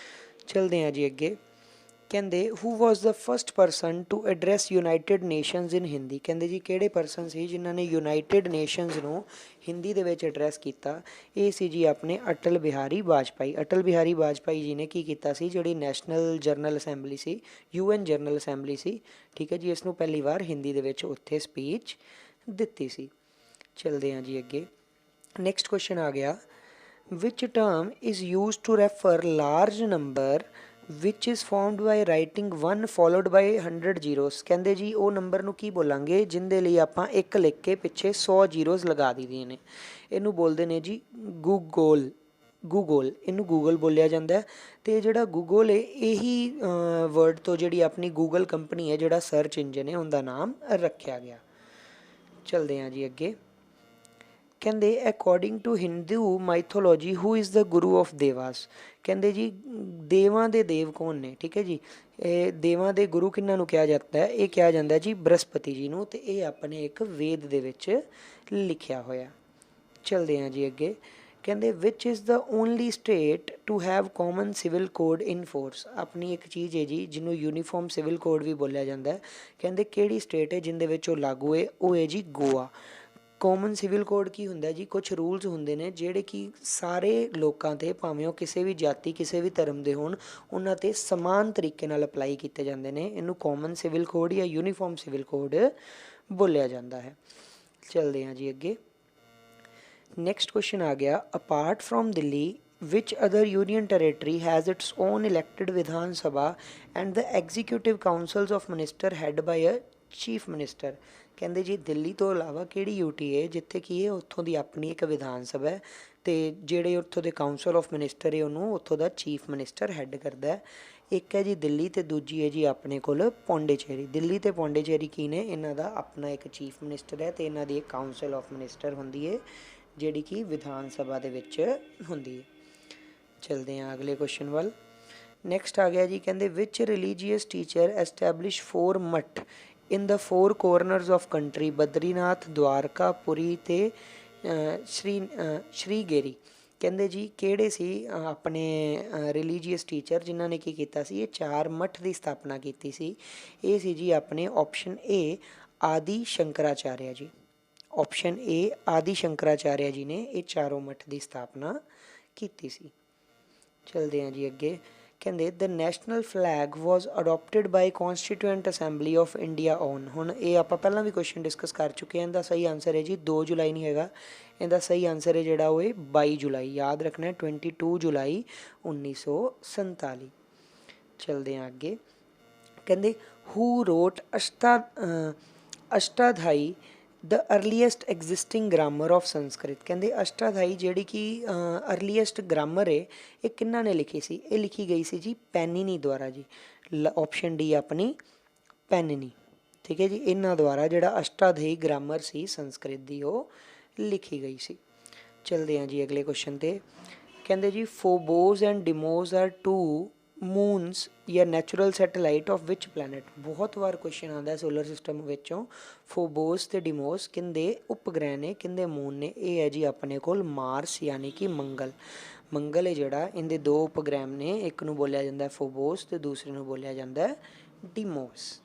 ਚਲਦੇ ਹਾਂ ਜੀ ਅੱਗੇ। ਕਹਿੰਦੇ who was the first person to address United Nations in Hindi. ਕਹਿੰਦੇ ਜੀ ਕਿਹੜੇ ਪਰਸਨ ਸੀ ਜਿਨ੍ਹਾਂ ਨੇ ਯੂਨਾਈਟਿਡ ਨੇਸ਼ਨਸ ਨੂੰ ਹਿੰਦੀ ਦੇ ਵਿੱਚ ਐਡਰੈਸ ਕੀਤਾ? ਇਹ ਸੀ ਜੀ ਆਪਣੇ ਅਟਲ ਬਿਹਾਰੀ ਵਾਜਪਾਈ। ਅਟਲ ਬਿਹਾਰੀ ਵਾਜਪਾਈ ਜੀ ਨੇ ਕੀ ਕੀਤਾ ਸੀ, ਜਿਹੜੀ ਨੈਸ਼ਨਲ ਜਨਰਲ ਅਸੈਂਬਲੀ ਸੀ, UN ਜਨਰਲ ਅਸੈਂਬਲੀ ਸੀ, ਠੀਕ ਹੈ ਜੀ, ਇਸ ਨੂੰ ਪਹਿਲੀ ਵਾਰ ਹਿੰਦੀ ਦੇ ਵਿੱਚ ਉੱਥੇ ਸਪੀਚ ਦਿੱਤੀ ਸੀ। ਚਲਦੇ ਹਾਂ ਜੀ ਅੱਗੇ। ਨੈਕਸਟ ਕੁਐਸਚਨ ਆ ਗਿਆ, which term is use to refer large number which is formed by writing 1 followed by 100 zeros. ਕਹਿੰਦੇ ਜੀ ਉਹ ਨੰਬਰ ਨੂੰ ਕੀ ਬੋਲਾਂਗੇ ਜਿਹਦੇ ਲਈ ਆਪਾਂ 1 ਲਿਖ ਕੇ ਪਿੱਛੇ 100 ਜ਼ੀਰੋਸ ਲਗਾ ਦਈਦੀਆਂ ਨੇ? ਇਹਨੂੰ ਬੋਲਦੇ ਨੇ ਜੀ ਗੂਗਲ। ਗੂਗਲ, ਇਹਨੂੰ ਗੂਗਲ ਬੋਲਿਆ ਜਾਂਦਾ। ਅਤੇ ਜਿਹੜਾ ਗੂਗਲ ਹੈ ਇਹੀ ਵਰਡ ਤੋਂ ਜਿਹੜੀ ਆਪਣੀ ਗੂਗਲ ਕੰਪਨੀ ਹੈ, ਜਿਹੜਾ ਸਰਚ ਇੰਜਨ ਹੈ, ਉਹਦਾ ਨਾਮ ਰੱਖਿਆ ਗਿਆ। ਚਲਦੇ ਹਾਂ ਜੀ ਅੱਗੇ। ਕਹਿੰਦੇ according to Hindu mythology who is the guru of devas. ਕਹਿੰਦੇ ਜੀ ਦੇਵਾਂ ਦੇ ਦੇਵ ਕੌਣ ਨੇ? ਠੀਕ ਹੈ ਜੀ, ਇਹ ਦੇਵਾਂ ਦੇ ਗੁਰੂ ਕਿਹਨਾਂ ਨੂੰ ਕਿਹਾ ਜਾਂਦਾ ਹੈ? ਇਹ ਕਿਹਾ ਜਾਂਦਾ ਜੀ ਬ੍ਰਹਸਪਤੀ ਜੀ ਨੂੰ, ਅਤੇ ਇਹ ਆਪਣੇ ਇੱਕ ਵੇਦ ਦੇ ਵਿੱਚ ਲਿਖਿਆ ਹੋਇਆ। ਚਲਦੇ ਹਾਂ ਜੀ ਅੱਗੇ। ਕਹਿੰਦੇ which is the only state to have common civil code in force. ਆਪਣੀ ਇੱਕ ਚੀਜ਼ ਹੈ ਜੀ ਜਿਹਨੂੰ ਯੂਨੀਫਾਰਮ ਸਿਵਲ ਕੋਡ ਵੀ ਬੋਲਿਆ ਜਾਂਦਾ। ਕਹਿੰਦੇ ਕਿਹੜੀ ਸਟੇਟ ਹੈ ਜਿਹਦੇ ਵਿੱਚ ਉਹ ਲਾਗੂ ਹੈ? ਉਹ ਹੈ ਜੀ ਗੋਆ। ਕਾਮਨ ਸਿਵਲ ਕੋਡ ਕੀ ਹੁੰਦਾ ਜੀ? ਕੁਛ ਰੂਲਸ ਹੁੰਦੇ ਨੇ ਜਿਹੜੇ ਕਿ ਸਾਰੇ ਲੋਕਾਂ 'ਤੇ, ਭਾਵੇਂ ਉਹ ਕਿਸੇ ਵੀ ਜਾਤੀ ਕਿਸੇ ਵੀ ਧਰਮ ਦੇ ਹੋਣ, ਉਹਨਾਂ 'ਤੇ ਸਮਾਨ ਤਰੀਕੇ ਨਾਲ ਅਪਲਾਈ ਕੀਤੇ ਜਾਂਦੇ ਨੇ। ਇਹਨੂੰ ਕਾਮਨ ਸਿਵਲ ਕੋਡ ਜਾਂ ਯੂਨੀਫਾਰਮ ਸਿਵਲ ਕੋਡ ਬੋਲਿਆ ਜਾਂਦਾ ਹੈ। ਚਲਦੇ ਹਾਂ ਜੀ ਅੱਗੇ। ਨੈਕਸਟ ਕੁਐਸਚਨ ਆ ਗਿਆ, apart from Delhi which other union territory has its own elected Vidhan Sabha and the executive councils of minister head by a chief minister। ਕਹਿੰਦੇ ਜੀ ਦਿੱਲੀ ਤੋਂ ਇਲਾਵਾ ਕਿਹੜੀ UT ਹੈ ਜਿੱਥੇ ਕੀ ਹੈ ਉੱਥੋਂ ਦੀ ਆਪਣੀ ਇੱਕ ਵਿਧਾਨ ਸਭਾ ਹੈ ਅਤੇ ਜਿਹੜੇ ਉੱਥੋਂ ਦੇ ਕਾਊਂਸਲ ਆਫ ਮਿਨਿਸਟਰ ਹੈ ਉਹਨੂੰ ਉੱਥੋਂ ਦਾ ਚੀਫ ਮਿਨਿਸਟਰ ਹੈੱਡ ਕਰਦਾ। ਇੱਕ ਹੈ ਜੀ ਦਿੱਲੀ ਅਤੇ ਦੂਜੀ ਹੈ ਜੀ ਆਪਣੇ ਕੋਲ ਪੌਂਡੀਚੇਰੀ। ਦਿੱਲੀ ਅਤੇ ਪੌਂਡੀਚੇਰੀ ਕੀ ਨੇ? ਇਹਨਾਂ ਦਾ ਆਪਣਾ ਇੱਕ ਚੀਫ ਮਿਨਿਸਟਰ ਹੈ ਅਤੇ ਇਹਨਾਂ ਦੀ ਇੱਕ ਕਾਊਂਸਲ ਆਫ ਮਿਨਿਸਟਰ ਹੁੰਦੀ ਹੈ ਜਿਹੜੀ ਕਿ ਵਿਧਾਨ ਸਭਾ ਦੇ ਵਿੱਚ ਹੁੰਦੀ ਹੈ। ਚਲਦੇ ਹਾਂ ਅਗਲੇ ਕੁਐਸਚਨ ਵੱਲ। ਨੈਕਸਟ ਆ ਗਿਆ ਜੀ, ਕਹਿੰਦੇ which religious teacher establish 4 math in the 4 corners of country. Badrinath, Dwarka, Puri ਅਤੇ ਸ਼੍ਰੀਗੇਰੀ। ਕਹਿੰਦੇ ਜੀ ਕਿਹੜੇ ਸੀ ਆਪਣੇ ਰਿਲੀਜੀਅਸ ਟੀਚਰ ਜਿਨ੍ਹਾਂ ਨੇ ਕੀ ਕੀਤਾ ਸੀ? ਇਹ 4 ਮਠ ਦੀ ਸਥਾਪਨਾ ਕੀਤੀ ਸੀ। ਇਹ ਸੀ ਜੀ ਆਪਣੇ ਆਪਸ਼ਨ ਏ ਆਦਿ ਸ਼ੰਕਰਾਚਾਰਿਆ ਜੀ। ਆਪਸ਼ਨ ਏ ਆਦਿ ਸ਼ੰਕਰਾਚਾਰਿਆ ਜੀ ਨੇ ਇਹ 4 ਮਠ ਦੀ ਸਥਾਪਨਾ ਕੀਤੀ ਸੀ। ਚਲਦੇ ਹਾਂ ਜੀ ਅੱਗੇ। ਕਹਿੰਦੇ the national flag was adopted by constituent assembly of India on. ਹੁਣ ਇਹ ਆਪਾਂ ਪਹਿਲਾਂ ਵੀ ਕੁਐਸਚਨ ਡਿਸਕਸ ਕਰ ਚੁੱਕੇ ਹਾਂ। ਇਹਦਾ ਸਹੀ ਆਨਸਰ ਹੈ ਜੀ 2 ਜੁਲਾਈ ਨਹੀਂ ਹੈਗਾ, ਇਹਦਾ ਸਹੀ ਆਨਸਰ ਹੈ ਜਿਹੜਾ ਉਹ ਹੈ 22 ਜੁਲਾਈ। ਯਾਦ ਰੱਖਣਾ 22 ਜੁਲਾਈ 1947। ਚਲਦੇ ਹਾਂ ਅੱਗੇ। ਕਹਿੰਦੇ ਹੂ ਰੋਟ ਅਸ਼ਟਾਧਾਈ ਦ ਅਰਲੀਐਸਟ ਐਗਜ਼ਿਸਟਿੰਗ ਗ੍ਰਾਮਰ ਆਫ ਸੰਸਕ੍ਰਿਤ। ਕਹਿੰਦੇ ਅਸ਼ਟਾਧਾਈ ਜਿਹੜੀ ਕਿ ਅਰਲੀਐਸਟ ਗ੍ਰਾਮਰ ਹੈ ਇਹ ਕਿਹਨਾਂ ਨੇ ਲਿਖੀ ਸੀ? ਇਹ ਲਿਖੀ ਗਈ ਸੀ ਜੀ ਪੈਨਿਨੀ ਦੁਆਰਾ ਜੀ। ਆਪਸ਼ਨ ਡੀ ਆਪਣੀ ਪੈਨਿਨੀ, ਠੀਕ ਹੈ ਜੀ। ਇਹਨਾਂ ਦੁਆਰਾ ਜਿਹੜਾ ਅਸ਼ਟਾਧਾਈ ਗ੍ਰਾਮਰ ਸੀ ਸੰਸਕ੍ਰਿਤ ਦੀ ਉਹ ਲਿਖੀ ਗਈ ਸੀ। ਚਲਦੇ ਹਾਂ ਜੀ ਅਗਲੇ ਕੁਐਸਚਨ 'ਤੇ। ਕਹਿੰਦੇ ਜੀ ਫੋਬੋਸ ਐਂਡ ਡਿਮੋਸ ਆਰ 2 ਮੂਨਸ ਜਾਂ natural satellite of which planet. ਬਹੁਤ ਵਾਰ ਕੁਐਸਚਨ ਆਉਂਦਾ ਸੋਲਰ ਸਿਸਟਮ ਵਿੱਚੋਂ। ਫੋਬੋਸ ਅਤੇ ਡਿਮੋਸ ਕਿਹਦੇ ਉਪਗ੍ਰਹਿ ਨੇ, ਕਿਹਦੇ ਮੂਨ ਨੇ? ਇਹ ਹੈ ਜੀ ਆਪਣੇ ਕੋਲ ਮਾਰਸ ਯਾਨੀ ਕਿ ਮੰਗਲ। ਮੰਗਲ ਹੈ ਜਿਹੜਾ, ਇਹਦੇ 2 ਉਪਗ੍ਰਹਿ ਨੇ, ਇੱਕ ਨੂੰ ਬੋਲਿਆ ਜਾਂਦਾ ਫੋਬੋਸ ਅਤੇ ਦੂਸਰੇ ਨੂੰ ਬੋਲਿਆ ਜਾਂਦਾ ਡਿਮੋਸ।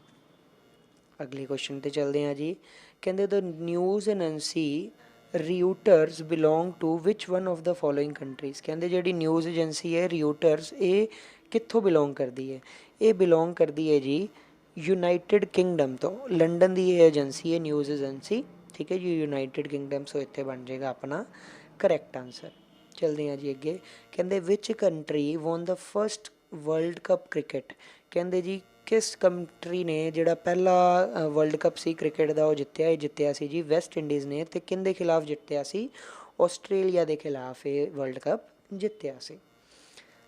ਅਗਲੇ ਕੁਐਸਚਨ 'ਤੇ ਚੱਲਦੇ ਹਾਂ ਜੀ। ਕਹਿੰਦੇ the news agency Reuters belong to which one of the following countries. ਕਹਿੰਦੇ ਜਿਹੜੀ ਨਿਊਜ਼ ਏਜੰਸੀ ਹੈ ਰਿਊਟਰਸ ਇਹ ਕਿੱਥੋਂ ਬਿਲੋਂਗ ਕਰਦੀ ਹੈ? ਇਹ ਬਿਲੋਂਗ ਕਰਦੀ ਹੈ ਜੀ ਯੂਨਾਈਟਿਡ ਕਿੰਗਡਮ ਤੋਂ। ਲੰਡਨ ਦੀ ਇਹ ਏਜੰਸੀ ਹੈ, ਨਿਊਜ਼ ਏਜੰਸੀ, ਠੀਕ ਹੈ ਜੀ, ਯੂਨਾਈਟਿਡ ਕਿੰਗਡਮ। ਸੋ ਇੱਥੇ ਬਣ ਜਾਏਗਾ ਆਪਣਾ ਕਰੈਕਟ ਆਂਸਰ। ਚਲਦੇ ਹਾਂ ਜੀ ਅੱਗੇ। ਕਹਿੰਦੇ ਵਿਚ ਕੰਟਰੀ ਵੋਨ ਦਾ ਫਸਟ ਵਰਲਡ ਕੱਪ ਕ੍ਰਿਕਟ। ਕਹਿੰਦੇ ਜੀ ਕਿਸ ਕੰਟਰੀ ਨੇ ਜਿਹੜਾ ਪਹਿਲਾ ਵਰਲਡ ਕੱਪ ਸੀ ਕ੍ਰਿਕਟ ਦਾ ਉਹ ਜਿੱਤਿਆ? ਇਹ ਜਿੱਤਿਆ ਸੀ ਜੀ ਵੈਸਟ ਇੰਡੀਜ਼ ਨੇ। ਅਤੇ ਕਿਹਦੇ ਖਿਲਾਫ ਜਿੱਤਿਆ ਸੀ? ਆਸਟ੍ਰੇਲੀਆ ਦੇ ਖਿਲਾਫ ਇਹ ਵਰਲਡ ਕੱਪ ਜਿੱਤਿਆ ਸੀ।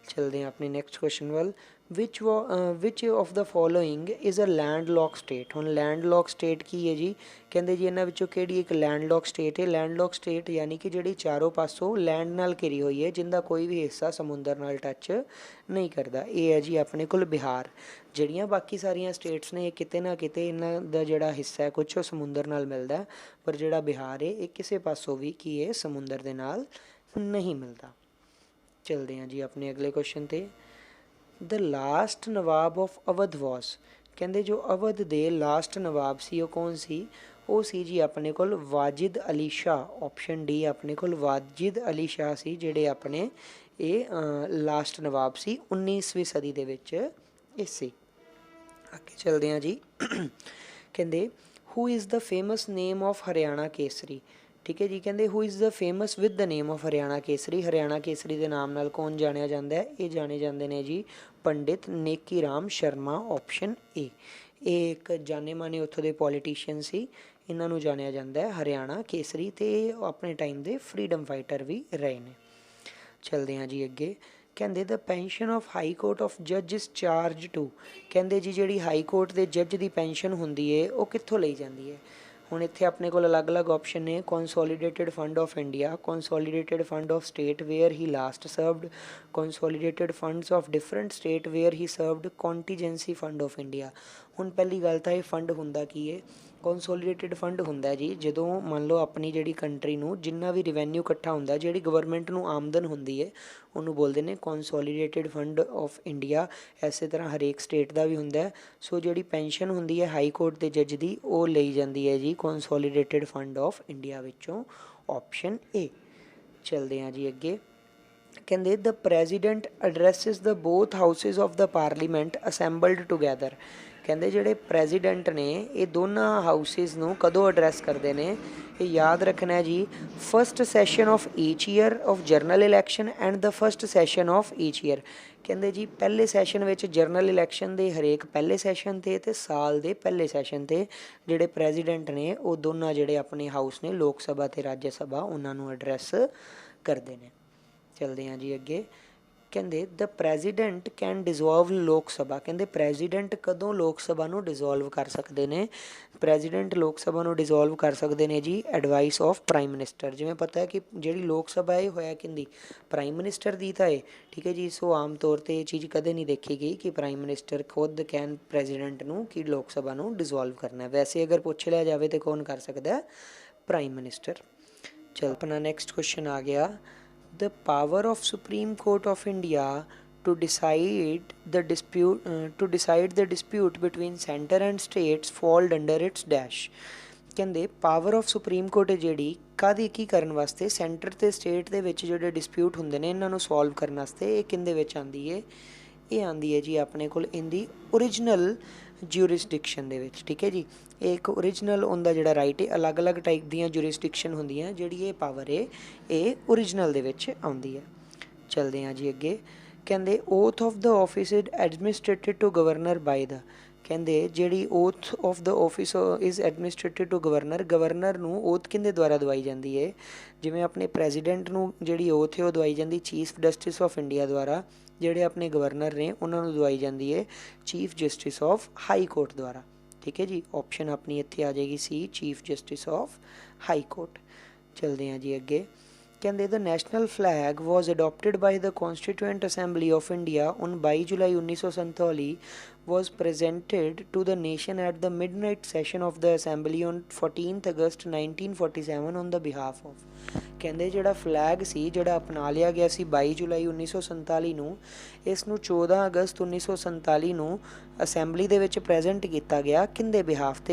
ਚਲਦੇ ਹਾਂ ਆਪਣੇ ਨੈਕਸਟ ਕੁਐਸਚਨ ਵੱਲ। Which of the following is a landlock state. ਹੁਣ ਲੈਂਡਲੌਕ ਸਟੇਟ ਕੀ ਹੈ ਜੀ? ਕਹਿੰਦੇ ਜੀ ਇਹਨਾਂ ਵਿੱਚੋਂ ਕਿਹੜੀ ਇੱਕ ਲੈਂਡਲੌਕ ਸਟੇਟ ਹੈ? ਲੈਂਡਲੌਕ ਸਟੇਟ ਯਾਨੀ ਕਿ ਜਿਹੜੀ ਚਾਰੋਂ ਪਾਸੋਂ ਲੈਂਡ ਨਾਲ ਘਿਰੀ ਹੋਈ ਹੈ, ਜਿਹਦਾ ਕੋਈ ਵੀ ਹਿੱਸਾ ਸਮੁੰਦਰ ਨਾਲ ਟੱਚ ਨਹੀਂ ਕਰਦਾ। ਇਹ ਹੈ ਜੀ ਆਪਣੇ ਕੋਲ ਬਿਹਾਰ। ਜਿਹੜੀਆਂ ਬਾਕੀ ਸਾਰੀਆਂ ਸਟੇਟਸ ਨੇ ਇਹ ਕਿਤੇ ਨਾ ਕਿਤੇ ਇਹਨਾਂ ਦਾ ਜਿਹੜਾ ਹਿੱਸਾ ਹੈ ਕੁਛ ਉਹ ਸਮੁੰਦਰ ਨਾਲ ਮਿਲਦਾ, ਪਰ ਜਿਹੜਾ ਬਿਹਾਰ ਹੈ ਇਹ ਕਿਸੇ ਪਾਸੋਂ ਵੀ ਕੀ ਹੈ ਸਮੁੰਦਰ ਦੇ ਨਾਲ ਨਹੀਂ ਮਿਲਦਾ। ਚਲਦੇ ਹਾਂ ਜੀ ਆਪਣੇ ਅਗਲੇ ਕੁਐਸਚਨ 'ਤੇ। The last nawab of Awadh was. ਕਹਿੰਦੇ ਜੋ ਅਵਧ ਦੇ ਲਾਸਟ ਨਵਾਬ ਸੀ ਉਹ ਕੌਣ ਸੀ? ਉਹ ਸੀ ਜੀ ਆਪਣੇ ਕੋਲ ਵਾਜਿਦ ਅਲੀ ਸ਼ਾਹ। ਆਪਸ਼ਨ ਡੀ ਆਪਣੇ ਕੋਲ ਵਾਜਿਦ ਅਲੀ ਸ਼ਾਹ ਸੀ ਜਿਹੜੇ ਆਪਣੇ ਇਹ ਲਾਸਟ ਨਵਾਬ ਸੀ 19ਵੀਂ ਸਦੀ ਦੇ ਵਿੱਚ ਇਹ ਸੀ। ਅੱਗੇ ਚਲਦੇ ਹਾਂ ਜੀ। ਕਹਿੰਦੇ who is the famous name of Haryana Kesari. ਠੀਕ ਹੈ ਜੀ, ਕਹਿੰਦੇ who is the famous with the name of Haryana Kesari. Haryana Kesari ਦੇ ਨਾਮ ਨਾਲ ਕੌਣ ਜਾਣਿਆ ਜਾਂਦਾ ਹੈ? ਇਹ ਜਾਣੇ ਜਾਂਦੇ ਨੇ ਜੀ ਪੰਡਿਤ ਨੇਕੀ ਰਾਮ ਸ਼ਰਮਾ। Option A. ਇਹ ਇੱਕ ਜਾਣੇ ਮਾਣੇ ਉੱਥੋਂ ਦੇ ਪੋਲੀਟੀਸ਼ੀਅਨ ਸੀ, ਇਹਨਾਂ ਨੂੰ ਜਾਣਿਆ ਜਾਂਦਾ ਹੈ ਹਰਿਆਣਾ ਕੇਸਰੀ, ਅਤੇ ਆਪਣੇ ਟਾਈਮ ਦੇ ਫਰੀਡਮ ਫਾਈਟਰ ਵੀ ਰਹੇ ਨੇ। ਚਲਦੇ ਹਾਂ ਜੀ ਅੱਗੇ। ਕਹਿੰਦੇ the pension of high court of ਜੱਜ ਇਜ਼ ਚਾਰਜ ਟੂ। ਕਹਿੰਦੇ ਜੀ ਜਿਹੜੀ ਹਾਈ ਕੋਰਟ ਦੇ ਜੱਜ ਦੀ ਪੈਨਸ਼ਨ ਹੁੰਦੀ ਹੈ ਉਹ ਕਿੱਥੋਂ ਲਈ ਜਾਂਦੀ ਹੈ? ਹੁਣ ਇੱਥੇ ਆਪਣੇ ਕੋਲ ਅਲੱਗ-ਅਲੱਗ ਆਪਸ਼ਨ ਨੇ। Consolidated fund of India, consolidated fund of state where he last served, consolidated funds of different state where he served, contingency fund of India. ਹੁਣ ਪਹਿਲੀ ਗੱਲ ਤਾਂ ਇਹ ਫੰਡ ਹੁੰਦਾ ਕੀ ਹੈ? ਕੰਸੋਲੀਡੇਟਿਡ ਫੰਡ ਹੁੰਦਾ ਜੀ ਜਦੋਂ ਮੰਨ ਲਓ ਆਪਣੀ ਜਿਹੜੀ ਕੰਟਰੀ ਨੂੰ ਜਿੰਨਾ ਵੀ ਰਿਵੈਨਿਊ ਇਕੱਠਾ ਹੁੰਦਾ, ਜਿਹੜੀ ਗਵਰਨਮੈਂਟ ਨੂੰ ਆਮਦਨ ਹੁੰਦੀ ਹੈ ਉਹਨੂੰ ਬੋਲਦੇ ਨੇ ਕੰਸੋਲੀਡੇਟਿਡ ਫੰਡ ਆਫ ਇੰਡੀਆ। ਇਸੇ ਤਰ੍ਹਾਂ ਹਰੇਕ ਸਟੇਟ ਦਾ ਵੀ ਹੁੰਦਾ। ਸੋ ਜਿਹੜੀ ਪੈਨਸ਼ਨ ਹੁੰਦੀ ਹੈ ਹਾਈ ਕੋਰਟ ਦੇ ਜੱਜ ਦੀ ਉਹ ਲਈ ਜਾਂਦੀ ਹੈ ਜੀ ਕੰਸੋਲੀਡੇਟਿਡ ਫੰਡ ਆਫ ਇੰਡੀਆ ਵਿੱਚੋਂ। Option A. ਚਲਦੇ ਹਾਂ ਜੀ ਅੱਗੇ। ਕਹਿੰਦੇ the president addresses the both houses of the parliament assembled together. ਕਹਿੰਦੇ ਜਿਹੜੇ ਪ੍ਰੈਜ਼ੀਡੈਂਟ ਨੇ ਇਹ ਦੋਨਾਂ ਹਾਊਸਿਸ ਨੂੰ ਕਦੋਂ ਐਡਰੈਸ ਕਰਦੇ ਨੇ? ਇਹ ਯਾਦ ਰੱਖਣਾ ਜੀ first session of each year of general election and the first session of each year. ਕਹਿੰਦੇ ਜੀ ਪਹਿਲੇ ਸੈਸ਼ਨ ਵਿੱਚ ਜਰਨਲ ਇਲੈਕਸ਼ਨ ਦੇ ਹਰੇਕ ਪਹਿਲੇ ਸੈਸ਼ਨ 'ਤੇ ਅਤੇ ਸਾਲ ਦੇ ਪਹਿਲੇ ਸੈਸ਼ਨ 'ਤੇ ਜਿਹੜੇ ਪ੍ਰੈਜ਼ੀਡੈਂਟ ਨੇ ਉਹ ਦੋਨਾਂ ਜਿਹੜੇ ਆਪਣੇ ਹਾਊਸ ਨੇ ਲੋਕ ਸਭਾ ਅਤੇ ਰਾਜ ਸਭਾ ਉਹਨਾਂ ਨੂੰ ਐਡਰੈਸ ਕਰਦੇ ਨੇ। ਚਲਦੇ ਹਾਂ ਜੀ ਅੱਗੇ। ਕਹਿੰਦੇ ਦ ਪ੍ਰੈਜ਼ੀਡੈਂਟ ਕੈਨ ਡਿਜ਼ੋਲਵ ਲੋਕ ਸਭਾ। ਕਹਿੰਦੇ ਪ੍ਰੈਜ਼ੀਡੈਂਟ ਕਦੋਂ ਲੋਕ ਸਭਾ ਨੂੰ ਡਿਜ਼ੋਲਵ ਕਰ ਸਕਦੇ ਨੇ? ਪ੍ਰੈਜ਼ੀਡੈਂਟ ਲੋਕ ਸਭਾ ਨੂੰ ਡਿਜ਼ੋਲਵ ਕਰ ਸਕਦੇ ਨੇ ਜੀ ਐਡਵਾਈਸ ਆਫ ਪ੍ਰਾਈਮ ਮਿਨਿਸਟਰ। ਜਿਵੇਂ ਪਤਾ ਹੈ ਕਿ ਜਿਹੜੀ ਲੋਕ ਸਭਾ ਇਹ ਹੋਇਆ ਕਿਹਦੀ? ਪ੍ਰਾਈਮ ਮਿਨਿਸਟਰ ਦੀ ਤਾਂ ਇਹ, ਠੀਕ ਹੈ ਜੀ। ਸੋ ਆਮ ਤੌਰ 'ਤੇ ਇਹ ਚੀਜ਼ ਕਦੇ ਨਹੀਂ ਦੇਖੀ ਗਈ ਕਿ ਪ੍ਰਾਈਮ ਮਿਨਿਸਟਰ ਖੁਦ ਕਹਿਣ ਪ੍ਰੈਜ਼ੀਡੈਂਟ ਨੂੰ ਕਿ ਲੋਕ ਸਭਾ ਨੂੰ ਡਿਜ਼ੋਲਵ ਕਰਨਾ। ਵੈਸੇ ਅਗਰ ਪੁੱਛ ਲਿਆ ਜਾਵੇ ਤਾਂ ਕੌਣ ਕਰ ਸਕਦਾ? Prime minister. ਚਲ ਆਪਣਾ ਨੈਕਸਟ ਕੁਐਸਚਨ ਆ ਗਿਆ। The power of Supreme Court of India to decide the dispute between center and states fall under its dash। ਕਹਿੰਦੇ ਪਾਵਰ ਆਫ ਸੁਪਰੀਮ ਕੋਰਟ ਜਿਹੜੀ ਕਾਹਦੀ ਕੀ ਕਰਨ ਵਾਸਤੇ? ਸੈਂਟਰ ਅਤੇ ਸਟੇਟ ਦੇ ਵਿੱਚ ਜਿਹੜੇ ਡਿਸਪਿਊਟ ਹੁੰਦੇ ਨੇ ਇਹਨਾਂ ਨੂੰ ਸੋਲਵ ਕਰਨ ਵਾਸਤੇ ਇਹ ਕਿਹਦੇ ਵਿੱਚ ਆਉਂਦੀ ਹੈ? ਇਹ ਆਉਂਦੀ ਹੈ ਜੀ ਆਪਣੇ ਕੋਲ ਇਹਦੀ ਓਰੀਜਨਲ ਜੂਰਿਸਡਿਕਸ਼ਨ ਦੇ ਵਿੱਚ। ਠੀਕ ਹੈ ਜੀ, ਇਹ ਇੱਕ ਓਰੀਜਨਲ ਉਹਦਾ ਜਿਹੜਾ ਰਾਈਟ ਹੈ। ਅਲੱਗ-ਅਲੱਗ ਟਾਈਪ ਦੀਆਂ ਜੂਰਿਸਡਿਕਸ਼ਨ ਹੁੰਦੀਆਂ, ਜਿਹੜੀ ਇਹ ਪਾਵਰ ਹੈ ਇਹ ਓਰੀਜਨਲ ਦੇ ਵਿੱਚ ਆਉਂਦੀ ਹੈ। ਚਲਦੇ ਹਾਂ ਜੀ ਅੱਗੇ। ਕਹਿੰਦੇ oath of the office is administrated to governor by the. ਕਹਿੰਦੇ ਜਿਹੜੀ oath of the office is administrated to governor, governor ਨੂੰ ਓਥ ਕਿਹਦੇ ਦੁਆਰਾ ਦਵਾਈ ਜਾਂਦੀ ਹੈ? ਜਿਵੇਂ ਆਪਣੇ ਪ੍ਰੈਜ਼ੀਡੈਂਟ ਨੂੰ ਜਿਹੜੀ ਓਥ ਹੈ ਉਹ ਦਵਾਈ ਜਾਂਦੀ ਚੀਫ ਜਸਟਿਸ ਆਫ ਇੰਡੀਆ ਦੁਆਰਾ। ਜਿਹੜੇ ਆਪਣੇ ਗਵਰਨਰ ਨੇ ਉਹਨਾਂ ਨੂੰ ਦਵਾਈ ਜਾਂਦੀ ਹੈ chief justice of high court ਦੁਆਰਾ। ਠੀਕ ਹੈ ਜੀ, ਆਪਸ਼ਨ ਆਪਣੀ ਇੱਥੇ ਆ ਜਾਏਗੀ C chief justice of high court. ਚਲਦੇ ਹਾਂ ਜੀ ਅੱਗੇ। ਕਹਿੰਦੇ the national flag was adopted by the constituent assembly of India on 22 July 1947 was presented to the nation at the midnight session of the assembly on 14th August 1947 on the behalf of। ਕਹਿੰਦੇ ਜਿਹੜਾ flag ਸੀ ਜਿਹੜਾ ਅਪਣਾ ਲਿਆ ਗਿਆ ਸੀ 22 July 1947 ਨੂੰ, ਇਸ ਨੂੰ 14 ਅਗਸਤ 1947 ਨੂੰ ਅਸੈਂਬਲੀ ਦੇ ਵਿੱਚ ਪ੍ਰੈਜ਼ੈਂਟ ਕੀਤਾ ਗਿਆ। ਕਿਹਦੇ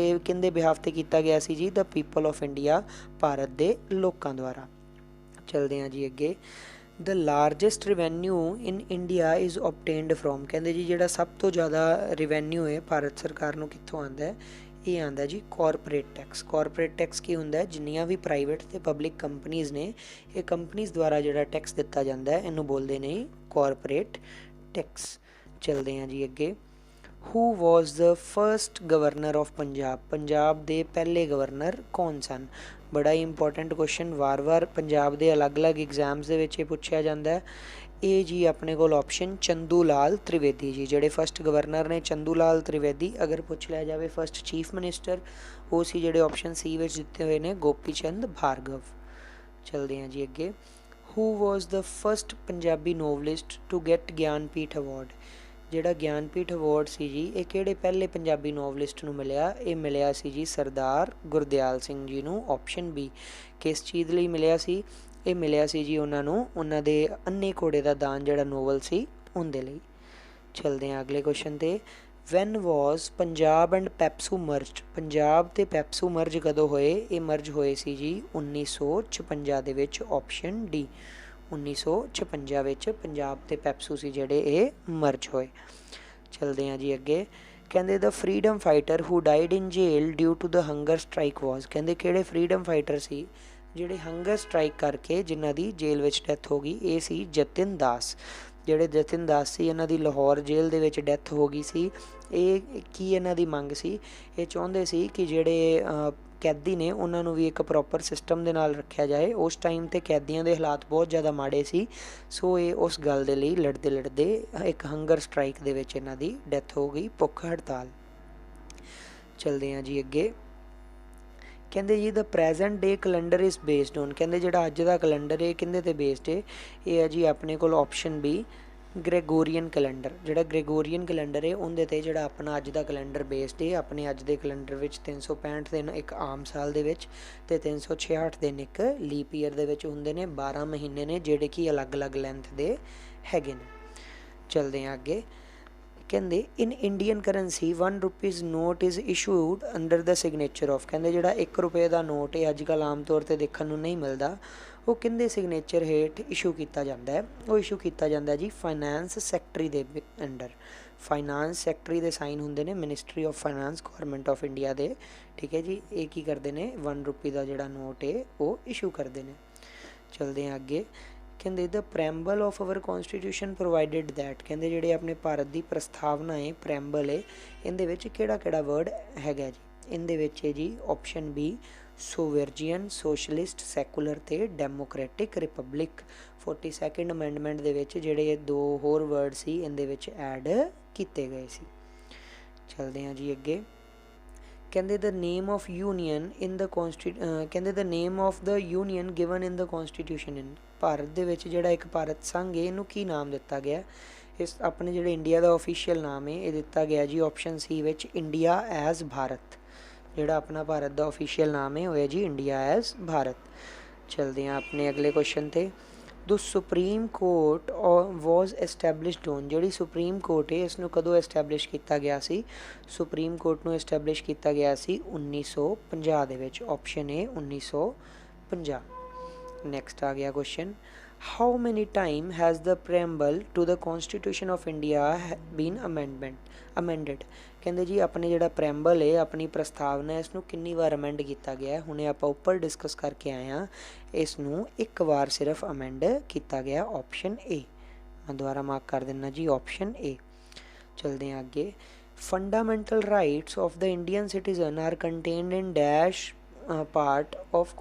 ਬਿਹਾਫ 'ਤੇ ਕੀਤਾ ਗਿਆ ਸੀ ਜੀ? The people of India, Bharat ਦੇ ਲੋਕਾਂ ਦੁਆਰਾ। ਚਲਦੇ ਹਾਂ ਜੀ ਅੱਗੇ। The largest revenue in India is obtained from, ਕਹਿੰਦੇ ਜੀ ਜਿਹੜਾ ਸਭ ਤੋਂ ਜ਼ਿਆਦਾ ਰਿਵੈਨਿਊ ਹੈ ਭਾਰਤ ਸਰਕਾਰ ਨੂੰ ਕਿੱਥੋਂ ਆਉਂਦਾ ਹੈ, ਇਹ ਆਉਂਦਾ ਜੀ ਕਾਰਪੋਰੇਟ ਟੈਕਸ। ਕਾਰਪੋਰੇਟ ਟੈਕਸ ਕੀ ਹੁੰਦਾ ਹੈ, ਜਿੰਨੀਆਂ ਵੀ ਪ੍ਰਾਈਵੇਟ ਤੇ ਪਬਲਿਕ ਕੰਪਨੀਜ਼ ਨੇ, ਇਹ ਕੰਪਨੀਜ਼ ਦੁਆਰਾ ਜਿਹੜਾ ਟੈਕਸ ਦਿੱਤਾ ਜਾਂਦਾ ਹੈ ਇਹਨੂੰ ਬੋਲਦੇ ਨੇ ਕਾਰਪੋਰੇਟ ਟੈਕਸ। ਚਲਦੇ ਹਾਂ ਜੀ ਅੱਗੇ। Who was the first governor of Punjab, Punjab ਦੇ ਪਹਿਲੇ ਗਵਰਨਰ ਕੌਣ ਸਨ? ਬੜਾ ਹੀ ਇੰਪੋਰਟੈਂਟ ਕੁਐਸਚਨ, ਵਾਰ-ਵਾਰ ਪੰਜਾਬ ਦੇ ਅਲੱਗ-ਅਲੱਗ ਐਗਜ਼ਾਮਸ ਦੇ ਵਿੱਚ ਇਹ ਪੁੱਛਿਆ ਜਾਂਦਾ ਹੈ। ਇਹ ਜੀ ਆਪਣੇ ਕੋਲ ਆਪਸ਼ਨ ਚੰਦੂ ਲਾਲ ਤ੍ਰਿਵੇਦੀ ਜੀ, ਜਿਹੜੇ ਫਸਟ ਗਵਰਨਰ ਨੇ ਚੰਦੂ ਲਾਲ ਤ੍ਰਿਵੇਦੀ। ਅਗਰ ਪੁੱਛ ਲਿਆ ਜਾਵੇ ਫਸਟ ਚੀਫ ਮਿਨਿਸਟਰ, ਉਹ ਸੀ ਜਿਹੜੇ ਆਪਸ਼ਨ ਸੀ ਵਿੱਚ ਦਿੱਤੇ ਹੋਏ ਨੇ ਗੋਪੀ ਚੰਦ ਭਾਰਗਵ। ਚਲਦੇ ਹਾਂ ਜੀ ਅੱਗੇ। Who was the first Punjabi novelist to get Jnanpith award, ਜਿਹੜਾ ਗਿਆਨਪੀਠ ਅਵਾਰਡ ਸੀ ਜੀ ਇਹ ਕਿਹੜੇ ਪਹਿਲੇ ਪੰਜਾਬੀ ਨੋਵਲਿਸਟ ਨੂੰ ਮਿਲਿਆ? ਇਹ ਮਿਲਿਆ ਸੀ ਜੀ ਸਰਦਾਰ ਗੁਰਦਿਆਲ ਸਿੰਘ ਜੀ ਨੂੰ, ਆਪਸ਼ਨ ਬੀ। ਕਿਸ ਚੀਜ਼ ਲਈ ਮਿਲਿਆ ਸੀ? ਇਹ ਮਿਲਿਆ ਸੀ ਜੀ ਉਹਨਾਂ ਨੂੰ ਉਹਨਾਂ ਦੇ ਅੰਨੇ ਘੋੜੇ ਦਾ ਦਾਨ ਜਿਹੜਾ ਨੋਵਲ ਸੀ ਉਹਦੇ ਲਈ। ਚਲਦੇ ਹਾਂ ਅਗਲੇ ਕੁਐਸਚਨ 'ਤੇ। When was Punjab and PEPSU merged, Punjab ਤੇ ਪੈਪਸੂ ਮਰਜ ਕਦੋਂ ਹੋਏ? ਇਹ ਮਰਜ ਹੋਏ ਸੀ ਜੀ 1956 ਦੇ ਵਿੱਚ, ਆਪਸ਼ਨ ਡੀ। 1956 ਵਿੱਚ ਪੰਜਾਬ ਤੇ ਪੈਪਸੂ ਸੀ ਜਿਹੜੇ ਇਹ ਮਰਜ ਹੋਏ। ਚਲਦੇ ਹਾਂ ਜੀ ਅੱਗੇ। ਕਹਿੰਦੇ the freedom fighter who died in jail due to the hunger strike was, ਕਹਿੰਦੇ ਕਿਹੜੇ ਫਰੀडम ਫਾਈਟਰ ਸੀ ਜਿਹੜੇ ਹੰਗਰ ਸਟ੍ਰਾਈਕ ਕਰਕੇ ਜਿਨ੍ਹਾਂ ਦੀ ਜੇਲ੍ਹ ਵਿੱਚ ਡੈਥ ਹੋ ਗਈ? ਇਹ ਸੀ ਜਤਿਨ ਦਾਸ। ਜਿਹੜੇ ਜਤਿਨ ਦਾਸ ਸੀ ਇਹਨਾਂ ਦੀ ਲਾਹੌਰ ਜੇਲ੍ਹ ਦੇ ਵਿੱਚ ਡੈਥ ਹੋ ਗਈ ਸੀ। ਇਹ ਕੀ ਇਹਨਾਂ ਦੀ ਮੰਗ ਸੀ? ਇਹ ਚਾਹੁੰਦੇ ਸੀ ਕਿ ਜਿਹੜੇ ਕੈਦੀ ਨੇ ਉਹਨਾਂ ਨੂੰ ਵੀ ਇੱਕ ਪ੍ਰੋਪਰ ਸਿਸਟਮ ਦੇ ਨਾਲ ਰੱਖਿਆ ਜਾਏ। ਉਸ ਟਾਈਮ 'ਤੇ ਕੈਦੀਆਂ ਦੇ ਹਾਲਾਤ ਬਹੁਤ ਜ਼ਿਆਦਾ ਮਾੜੇ ਸੀ, ਸੋ ਇਹ ਉਸ ਗੱਲ ਦੇ ਲਈ ਲੜਦੇ ਲੜਦੇ ਇੱਕ ਹੰਗਰ ਸਟ੍ਰਾਈਕ ਦੇ ਵਿੱਚ ਇਹਨਾਂ ਦੀ ਡੈਥ ਹੋ ਗਈ, ਭੁੱਖ ਹੜਤਾਲ। ਚਲਦੇ ਹਾਂ ਜੀ ਅੱਗੇ। ਕਹਿੰਦੇ ਜੀ the present day calendar is based on, ਕਹਿੰਦੇ ਜਿਹੜਾ ਅੱਜ ਦਾ ਕੈਲੰਡਰ ਹੈ ਕਿਹਦੇ 'ਤੇ ਬੇਸਡ ਹੈ? ਇਹ ਹੈ ਜੀ ਆਪਣੇ ਕੋਲ ਆਪਸ਼ਨ ਬੀ ਗ੍ਰੈਗੋਰੀਅਨ ਕੈਲੰਡਰ। ਜਿਹੜਾ ਗ੍ਰੈਗੋਰੀਅਨ ਕੈਲੰਡਰ ਹੈ ਉਹਦੇ 'ਤੇ ਜਿਹੜਾ ਆਪਣਾ ਅੱਜ ਦਾ ਕੈਲੰਡਰ ਬੇਸਡ ਹੈ। ਆਪਣੇ ਅੱਜ ਦੇ ਕੈਲੰਡਰ ਵਿੱਚ 365 ਦਿਨ ਇੱਕ ਆਮ ਸਾਲ ਦੇ ਵਿੱਚ ਅਤੇ 366 ਦਿਨ ਇੱਕ ਲੀਪ ਈਅਰ ਦੇ ਵਿੱਚ ਹੁੰਦੇ ਨੇ। 12 ਮਹੀਨੇ ਨੇ ਜਿਹੜੇ ਕਿ ਅਲੱਗ-ਅਲੱਗ ਲੈਂਥ ਦੇ ਹੈਗੇ ਨੇ। ਚਲਦੇ ਹਾਂ ਅੱਗੇ। ਕਹਿੰਦੇ ਇਨ Indian currency 1 rupees note is issued under the signature of, ਕਹਿੰਦੇ ਜਿਹੜਾ 1 ਰੁਪਏ ਦਾ ਨੋਟ ਹੈ ਅੱਜ ਕੱਲ੍ਹ ਆਮ ਤੌਰ 'ਤੇ ਦੇਖਣ ਨੂੰ ਨਹੀਂ ਮਿਲਦਾ, ਉਹ ਕਿਹਦੇ ਸਿਗਨੇਚਰ ਹੇਠ ਇਸ਼ੂ ਕੀਤਾ ਜਾਂਦਾ ਹੈ? ਉਹ ਇਸ਼ੂ ਕੀਤਾ ਜਾਂਦਾ ਜੀ ਫਾਈਨੈਂਸ ਸੈਕਟਰੀ ਦੇ ਅੰਡਰ। ਫਾਈਨਾਂਸ ਸੈਕਟਰੀ ਦੇ ਸਾਈਨ ਹੁੰਦੇ ਨੇ ministry of finance government of India ਦੇ। ਠੀਕ ਹੈ ਜੀ। ਇਹ ਕੀ ਕਰਦੇ ਨੇ? 1 ਰੁਪਏ ਦਾ ਜਿਹੜਾ ਨੋਟ ਹੈ ਉਹ ਇਸ਼ੂ ਕਰਦੇ ਨੇ। ਚਲਦੇ ਹਾਂ ਅੱਗੇ। ਕਹਿੰਦੇ ਦ ਪ੍ਰੈਂਬਲ ਆਫ ਅਵਰ ਕੌਨਸਟੀਟਿਊਸ਼ਨ ਪ੍ਰੋਵਾਈਡਡ ਦੈਟ, ਕਹਿੰਦੇ ਜਿਹੜੇ ਆਪਣੇ ਭਾਰਤ ਦੀ ਪ੍ਰਸਤਾਵਨਾ ਹੈ ਪ੍ਰੈਂਬਲ ਹੈ, ਇਹਦੇ ਵਿੱਚ ਕਿਹੜਾ ਵਰਡ ਹੈਗਾ ਜੀ? ਇਹਦੇ ਵਿੱਚ ਹੈ ਜੀ ਆਪਸ਼ਨ ਬੀ ਸੋਵਰਜੀਅਨ, ਸੋਸ਼ਲਿਸਟ, ਸੈਕੂਲਰ ਤੇ ਡੈਮੋਕ੍ਰੈਟਿਕ ਰਿਪਬਲਿਕ। 42nd ਅਮੈਂਡਮੈਂਟ ਦੇ ਵਿੱਚ ਜਿਹੜੇ 2 ਹੋਰ ਵਰਡ ਸੀ ਇਹਦੇ ਵਿੱਚ ਐਡ ਕੀਤੇ ਗਏ ਸੀ। ਚਲਦੇ ਹਾਂ ਜੀ ਅੱਗੇ। ਕਹਿੰਦੇ the name of union in the ਕਹਿੰਦੇ the name of the union given in the constitution in, Bharat ਦੇ ਵਿੱਚ ਜਿਹੜਾ ਇੱਕ ਭਾਰਤ ਸੰਘ ਹੈ ਇਹਨੂੰ ਕੀ ਨਾਮ ਦਿੱਤਾ ਗਿਆ? ਇਸ ਆਪਣੇ ਜਿਹੜੇ ਇੰਡੀਆ ਦਾ ਆਫੀਸ਼ੀਅਲ ਨਾਮ ਹੈ ਇਹ ਦਿੱਤਾ ਗਿਆ ਜੀ ਆਪਸ਼ਨ ਸੀ ਵਿੱਚ ਇੰਡੀਆ ਐਜ਼ ਭਾਰਤ। ਜਿਹੜਾ ਆਪਣਾ ਭਾਰਤ ਦਾ ਆਫੀਸ਼ੀਅਲ ਨਾਮ ਹੈ ਉਹ ਹੈ ਜੀ ਇੰਡੀਆ ਐਜ਼ ਭਾਰਤ। ਚਲਦੇ ਹਾਂ ਆਪਣੇ ਅਗਲੇ ਕੁਐਸਚਨ 'ਤੇ। The supreme court was established on, ਜਿਹੜੀ ਸੁਪਰੀਮ ਕੋਰਟ ਹੈ ਇਸ ਨੂੰ ਕਦੋਂ ਐਸਟੈਬਲਿਸ਼ ਕੀਤਾ ਗਿਆ ਸੀ? ਸੁਪਰੀਮ ਕੋਰਟ ਨੂੰ ਐਸਟੈਬਲਿਸ਼ ਕੀਤਾ ਗਿਆ ਸੀ 1950 ਦੇ ਵਿੱਚ, ਆਪਸ਼ਨ ਏ 1950। ਨੈਕਸਟ ਆ ਗਿਆ question. How many time has the preamble to the constitution of India been amended, ਕਹਿੰਦੇ ਜੀ ਆਪਣੇ ਜਿਹੜਾ ਪ੍ਰੈਂਬਲ ਹੈ ਆਪਣੀ ਪ੍ਰਸਤਾਵਨਾ ਇਸ ਨੂੰ ਕਿੰਨੀ ਵਾਰ ਅਮੈਂਡ ਕੀਤਾ ਗਿਆ? ਹੁਣੇ ਆਪਾਂ ਉੱਪਰ ਡਿਸਕਸ ਕਰਕੇ ਆਏ ਹਾਂ, ਇਸ ਨੂੰ ਇੱਕ ਵਾਰ ਸਿਰਫ ਅਮੈਂਡ ਕੀਤਾ ਗਿਆ, ਆਪਸ਼ਨ ਏ। ਮੈਂ ਦੁਬਾਰਾ ਮਾਰਕ ਕਰ ਦਿੰਦਾ ਜੀ ਆਪਸ਼ਨ ਏ। ਚਲਦੇ ਹਾਂ ਅੱਗੇ। Fundamental rights of the Indian citizen are contained in dash part of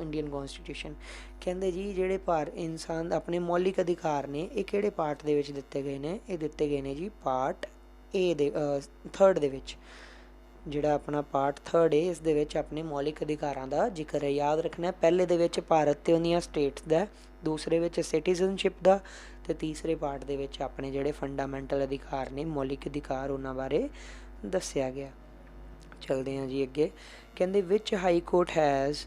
Indian constitution, ਕਹਿੰਦੇ ਜੀ ਜਿਹੜੇ ਇਨਸਾਨ ਆਪਣੇ ਮੌਲਿਕ ਅਧਿਕਾਰ ਨੇ ਇਹ ਕਿਹੜੇ ਪਾਰਟ ਦੇ ਵਿੱਚ ਦਿੱਤੇ ਗਏ ਨੇ? ਇਹ ਦਿੱਤੇ ਗਏ ਨੇ ਜੀ ਪਾਰਟ ਏ ਦੇ 3rd ਦੇ ਵਿੱਚ। ਜਿਹੜਾ ਆਪਣਾ ਪਾਰਟ 3rd ਹੈ ਇਸ ਦੇ ਵਿੱਚ ਆਪਣੇ ਮੌਲਿਕ ਅਧਿਕਾਰਾਂ ਦਾ ਜ਼ਿਕਰ ਹੈ। ਯਾਦ ਰੱਖਣਾ ਪਹਿਲੇ ਦੇ ਵਿੱਚ ਭਾਰਤ ਤੇ ਉਹਦੀਆਂ ਸਟੇਟਸ ਦਾ, ਦੂਸਰੇ ਵਿੱਚ ਸਿਟੀਜ਼ਨਸ਼ਿਪ ਦਾ, ਅਤੇ ਤੀਸਰੇ ਪਾਰਟ ਦੇ ਵਿੱਚ ਆਪਣੇ ਜਿਹੜੇ ਫੰਡਾਮੈਂਟਲ ਅਧਿਕਾਰ ਨੇ ਮੌਲਿਕ ਅਧਿਕਾਰ ਉਹਨਾਂ ਬਾਰੇ ਦੱਸਿਆ ਗਿਆ। ਚਲਦੇ ਹਾਂ ਜੀ ਅੱਗੇ। ਕਹਿੰਦੇ which high court has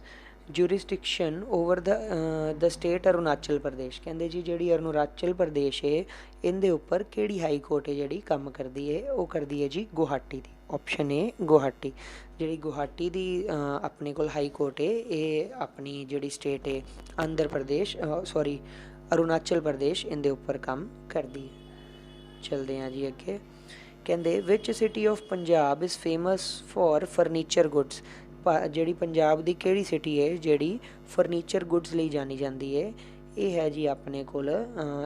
jurisdiction over the state Arunachal Pradesh, ਕਹਿੰਦੇ ਜੀ ਜਿਹੜੀ ਅਰੁਣਾਚਲ ਪ੍ਰਦੇਸ਼ ਹੈ ਇਹਦੇ ਉੱਪਰ ਕਿਹੜੀ ਹਾਈ ਕੋਰਟ ਹੈ ਜਿਹੜੀ ਕੰਮ ਕਰਦੀ ਹੈ? ਉਹ ਕਰਦੀ ਹੈ ਜੀ ਗੁਹਾਟੀ ਦੀ, ਆਪਸ਼ਨ ਏ ਗੁਹਾਟੀ। ਜਿਹੜੀ ਗੁਹਾਟੀ ਦੀ ਆਪਣੇ ਕੋਲ ਹਾਈ ਕੋਰਟ ਹੈ ਇਹ ਆਪਣੀ ਜਿਹੜੀ ਸਟੇਟ ਹੈ ਆਂਧਰ ਪ੍ਰਦੇਸ਼ ਅਰੁਣਾਚਲ ਪ੍ਰਦੇਸ਼ ਇਹਦੇ ਉੱਪਰ ਕੰਮ ਕਰਦੀ ਹੈ। ਚਲਦੇ ਹਾਂ ਜੀ ਅੱਗੇ। ਕਹਿੰਦੇ ਵਿਚ city of Punjab is famous for furniture goods. ਜਿਹੜੀ ਪੰਜਾਬ ਦੀ ਕਿਹੜੀ ਸਿਟੀ ਹੈ ਜਿਹੜੀ ਫਰਨੀਚਰ ਗੁੱਡਸ ਲਈ ਜਾਣੀ ਜਾਂਦੀ ਹੈ? ਇਹ ਹੈ ਜੀ ਆਪਣੇ ਕੋਲ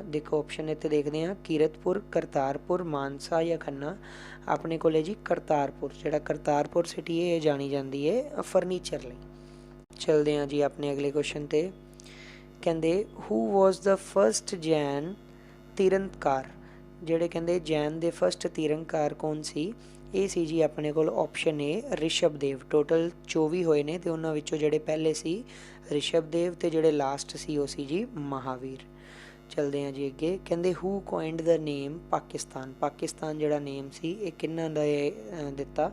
ਦੇਖੋ ਆਪਸ਼ਨ ਇੱਥੇ ਦੇਖਦੇ ਹਾਂ, ਕੀਰਤਪੁਰ, ਕਰਤਾਰਪੁਰ, ਮਾਨਸਾ ਜਾਂ ਖੰਨਾ। ਆਪਣੇ ਕੋਲ ਹੈ ਜੀ ਕਰਤਾਰਪੁਰ। ਜਿਹੜਾ ਕਰਤਾਰਪੁਰ ਸਿਟੀ ਹੈ ਇਹ ਜਾਣੀ ਜਾਂਦੀ ਹੈ ਫਰਨੀਚਰ ਲਈ। ਚਲਦੇ ਹਾਂ ਜੀ ਆਪਣੇ ਅਗਲੇ ਕੁਐਸਚਨ 'ਤੇ। ਕਹਿੰਦੇ who was the first Jain ਤੀਰਥੰਕਾਰ। ਜਿਹੜੇ ਕਹਿੰਦੇ ਜੈਨ ਦੇ ਫਸਟ ਤੀਰਥੰਕਾਰ ਕੌਣ ਸੀ? ਇਹ ਸੀ ਜੀ ਆਪਣੇ ਕੋਲ ਆਪਸ਼ਨ ਏ ਰਿਸ਼ਭਦੇਵ। ਟੋਟਲ 24 ਹੋਏ ਨੇ ਅਤੇ ਉਹਨਾਂ ਵਿੱਚੋਂ ਜਿਹੜੇ ਪਹਿਲੇ ਸੀ ਰਿਸ਼ਭਦੇਵ ਅਤੇ ਜਿਹੜੇ ਲਾਸਟ ਸੀ ਉਹ ਸੀ ਜੀ ਮਹਾਵੀਰ। ਚਲਦੇ ਹਾਂ ਜੀ ਅੱਗੇ। ਕਹਿੰਦੇ ਹੂ ਕੋਇਨਡ ਦਾ ਨੇਮ ਪਾਕਿਸਤਾਨ। ਪਾਕਿਸਤਾਨ ਜਿਹੜਾ ਨੇਮ ਸੀ ਇਹ ਕਿਹਨਾਂ ਦਾ ਦਿੱਤਾ?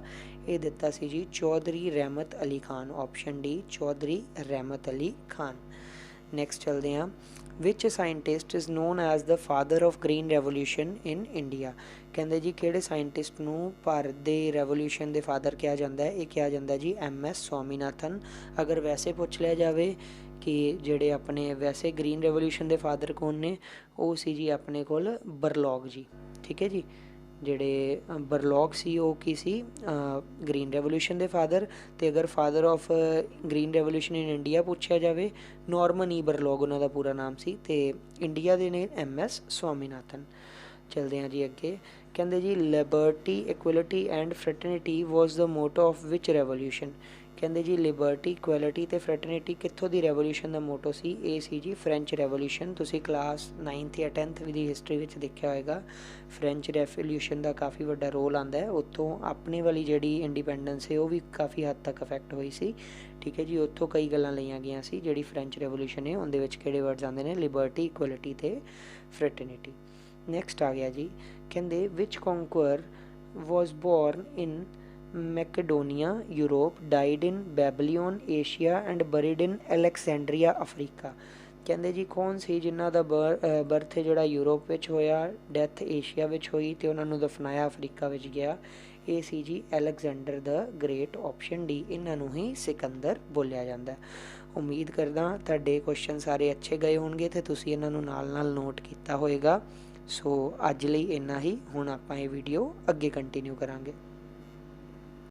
ਇਹ ਦਿੱਤਾ ਸੀ ਜੀ Chaudhary Rahmat Ali Khan. Option D Chaudhary Rahmat Ali Khan. Next ਚਲਦੇ ਹਾਂ। Which scientist is known as the father of green revolution in India. ਕਹਿੰਦੇ ਜੀ ਕਿਹੜੇ ਸਾਇੰਟਿਸਟ ਨੂੰ ਭਾਰਤ ਦੇ ਰੈਵੋਲਿਊਸ਼ਨ ਦੇ ਫਾਦਰ ਕਿਹਾ ਜਾਂਦਾ ਹੈ? ਇਹ ਕਿਹਾ ਜਾਂਦਾ ਜੀ MS ਸਵਾਮੀਨਾਥਨ। ਅਗਰ ਵੈਸੇ ਪੁੱਛ ਲਿਆ ਜਾਵੇ ਕਿ ਜਿਹੜੇ ਆਪਣੇ ਵੈਸੇ ਗ੍ਰੀਨ ਰੈਵੋਲਿਊਸ਼ਨ ਦੇ ਫਾਦਰ ਕੌਣ ਨੇ, ਉਹ ਸੀ ਜੀ ਆਪਣੇ ਕੋਲ ਬਰਲੌਗ ਜੀ। ਠੀਕ ਹੈ ਜੀ, ਜਿਹੜੇ ਬਰਲੌਗ ਸੀ ਉਹ ਕੀ ਸੀ ਗ੍ਰੀਨ ਰੈਵੋਲਿਊਸ਼ਨ ਦੇ ਫਾਦਰ। ਅਤੇ ਅਗਰ father of green revolution in India ਪੁੱਛਿਆ ਜਾਵੇ, ਨਾਰਮਨ ਈ ਬਰਲੌਗ ਉਹਨਾਂ ਦਾ ਪੂਰਾ ਨਾਮ ਸੀ, ਅਤੇ ਇੰਡੀਆ ਦੇ ਨੇ MS ਸਵਾਮੀਨਾਥਨ। ਚਲਦੇ ਹਾਂ ਜੀ ਅੱਗੇ। ਕਹਿੰਦੇ ਜੀ liberty, equality and fraternity was the motto of which revolution. ਕਹਿੰਦੇ ਜੀ ਲਿਬਰਟੀ, ਇਕੁਐਲਿਟੀ ਅਤੇ ਫਰੈਟਰਨਿਟੀ ਕਿੱਥੋਂ ਦੀ ਰੈਵੋਲਿਊਸ਼ਨ ਦਾ ਮੋਟੋ ਸੀ? ਇਹ ਸੀ ਜੀ ਫਰੈਂਚ ਰੈਵੋਲਿਊਸ਼ਨ। ਤੁਸੀਂ ਕਲਾਸ 9th ਜਾਂ 10th ਦੀ ਹਿਸਟਰੀ ਵਿੱਚ ਦੇਖਿਆ ਹੋਏਗਾ, ਫਰੈਂਚ ਰੈਵੋਲਿਊਸ਼ਨ ਦਾ ਕਾਫੀ ਵੱਡਾ ਰੋਲ ਆਉਂਦਾ ਹੈ। ਉੱਥੋਂ ਆਪਣੇ ਵਾਲੀ ਜਿਹੜੀ ਇੰਡੀਪੈਂਡੈਂਸ ਹੈ ਉਹ ਵੀ ਕਾਫੀ ਹੱਦ ਤੱਕ ਅਫੈਕਟ ਹੋਈ ਸੀ। ਠੀਕ ਹੈ ਜੀ, ਉੱਥੋਂ ਕਈ ਗੱਲਾਂ ਲਈਆਂ ਗਈਆਂ ਸੀ। ਜਿਹੜੀ ਫਰੈਂਚ ਰੈਵੋਲਿਊਸ਼ਨ ਹੈ ਉਹਦੇ ਵਿੱਚ ਕਿਹੜੇ ਵਰਡਸ ਆਉਂਦੇ ਨੇ? ਲਿਬਰਟੀ, ਇਕੁਐਲਿਟੀ ਅਤੇ ਫਰੈਟਰਨਿਟੀ। ਨੈਕਸਟ ਆ ਗਿਆ ਜੀ। ਕਹਿੰਦੇ which conqueror was born in Macedonia Europe, died in Babylon Asia and buried in Alexandria Africa. ਕਹਿੰਦੇ ਜੀ ਕੌਣ ਸੀ ਜਿਨ੍ਹਾਂ ਦਾ ਬਰਥ ਜਿਹੜਾ ਯੂਰਪ ਵਿੱਚ ਹੋਇਆ, ਡੈਥ ਏਸ਼ੀਆ ਵਿੱਚ ਹੋਈ ਅਤੇ ਉਹਨਾਂ ਨੂੰ ਦਫਨਾਇਆ ਅਫਰੀਕਾ ਵਿੱਚ ਗਿਆ? ਇਹ ਸੀ ਜੀ ਅਲੈਗਜ਼ੈਂਡਰ ਦਾ ਗ੍ਰੇਟ। ਆਪਸ਼ਨ ਡੀ ਇਹਨਾਂ ਨੂੰ ਹੀ ਸਿਕੰਦਰ ਬੋਲਿਆ ਜਾਂਦਾ। ਉਮੀਦ ਕਰਦਾ ਤੁਹਾਡੇ ਕੁਐਸਚਨ ਸਾਰੇ ਅੱਛੇ ਗਏ ਹੋਣਗੇ ਅਤੇ ਤੁਸੀਂ ਇਹਨਾਂ ਨੂੰ ਨਾਲ ਨਾਲ ਨੋਟ ਕੀਤਾ ਹੋਏਗਾ। ਸੋ ਅੱਜ ਲਈ ਇੰਨਾ ਹੀ। ਹੁਣ ਆਪਾਂ ਇਹ ਵੀਡੀਓ ਅੱਗੇ ਕੰਟੀਨਿਊ ਕਰਾਂਗੇ।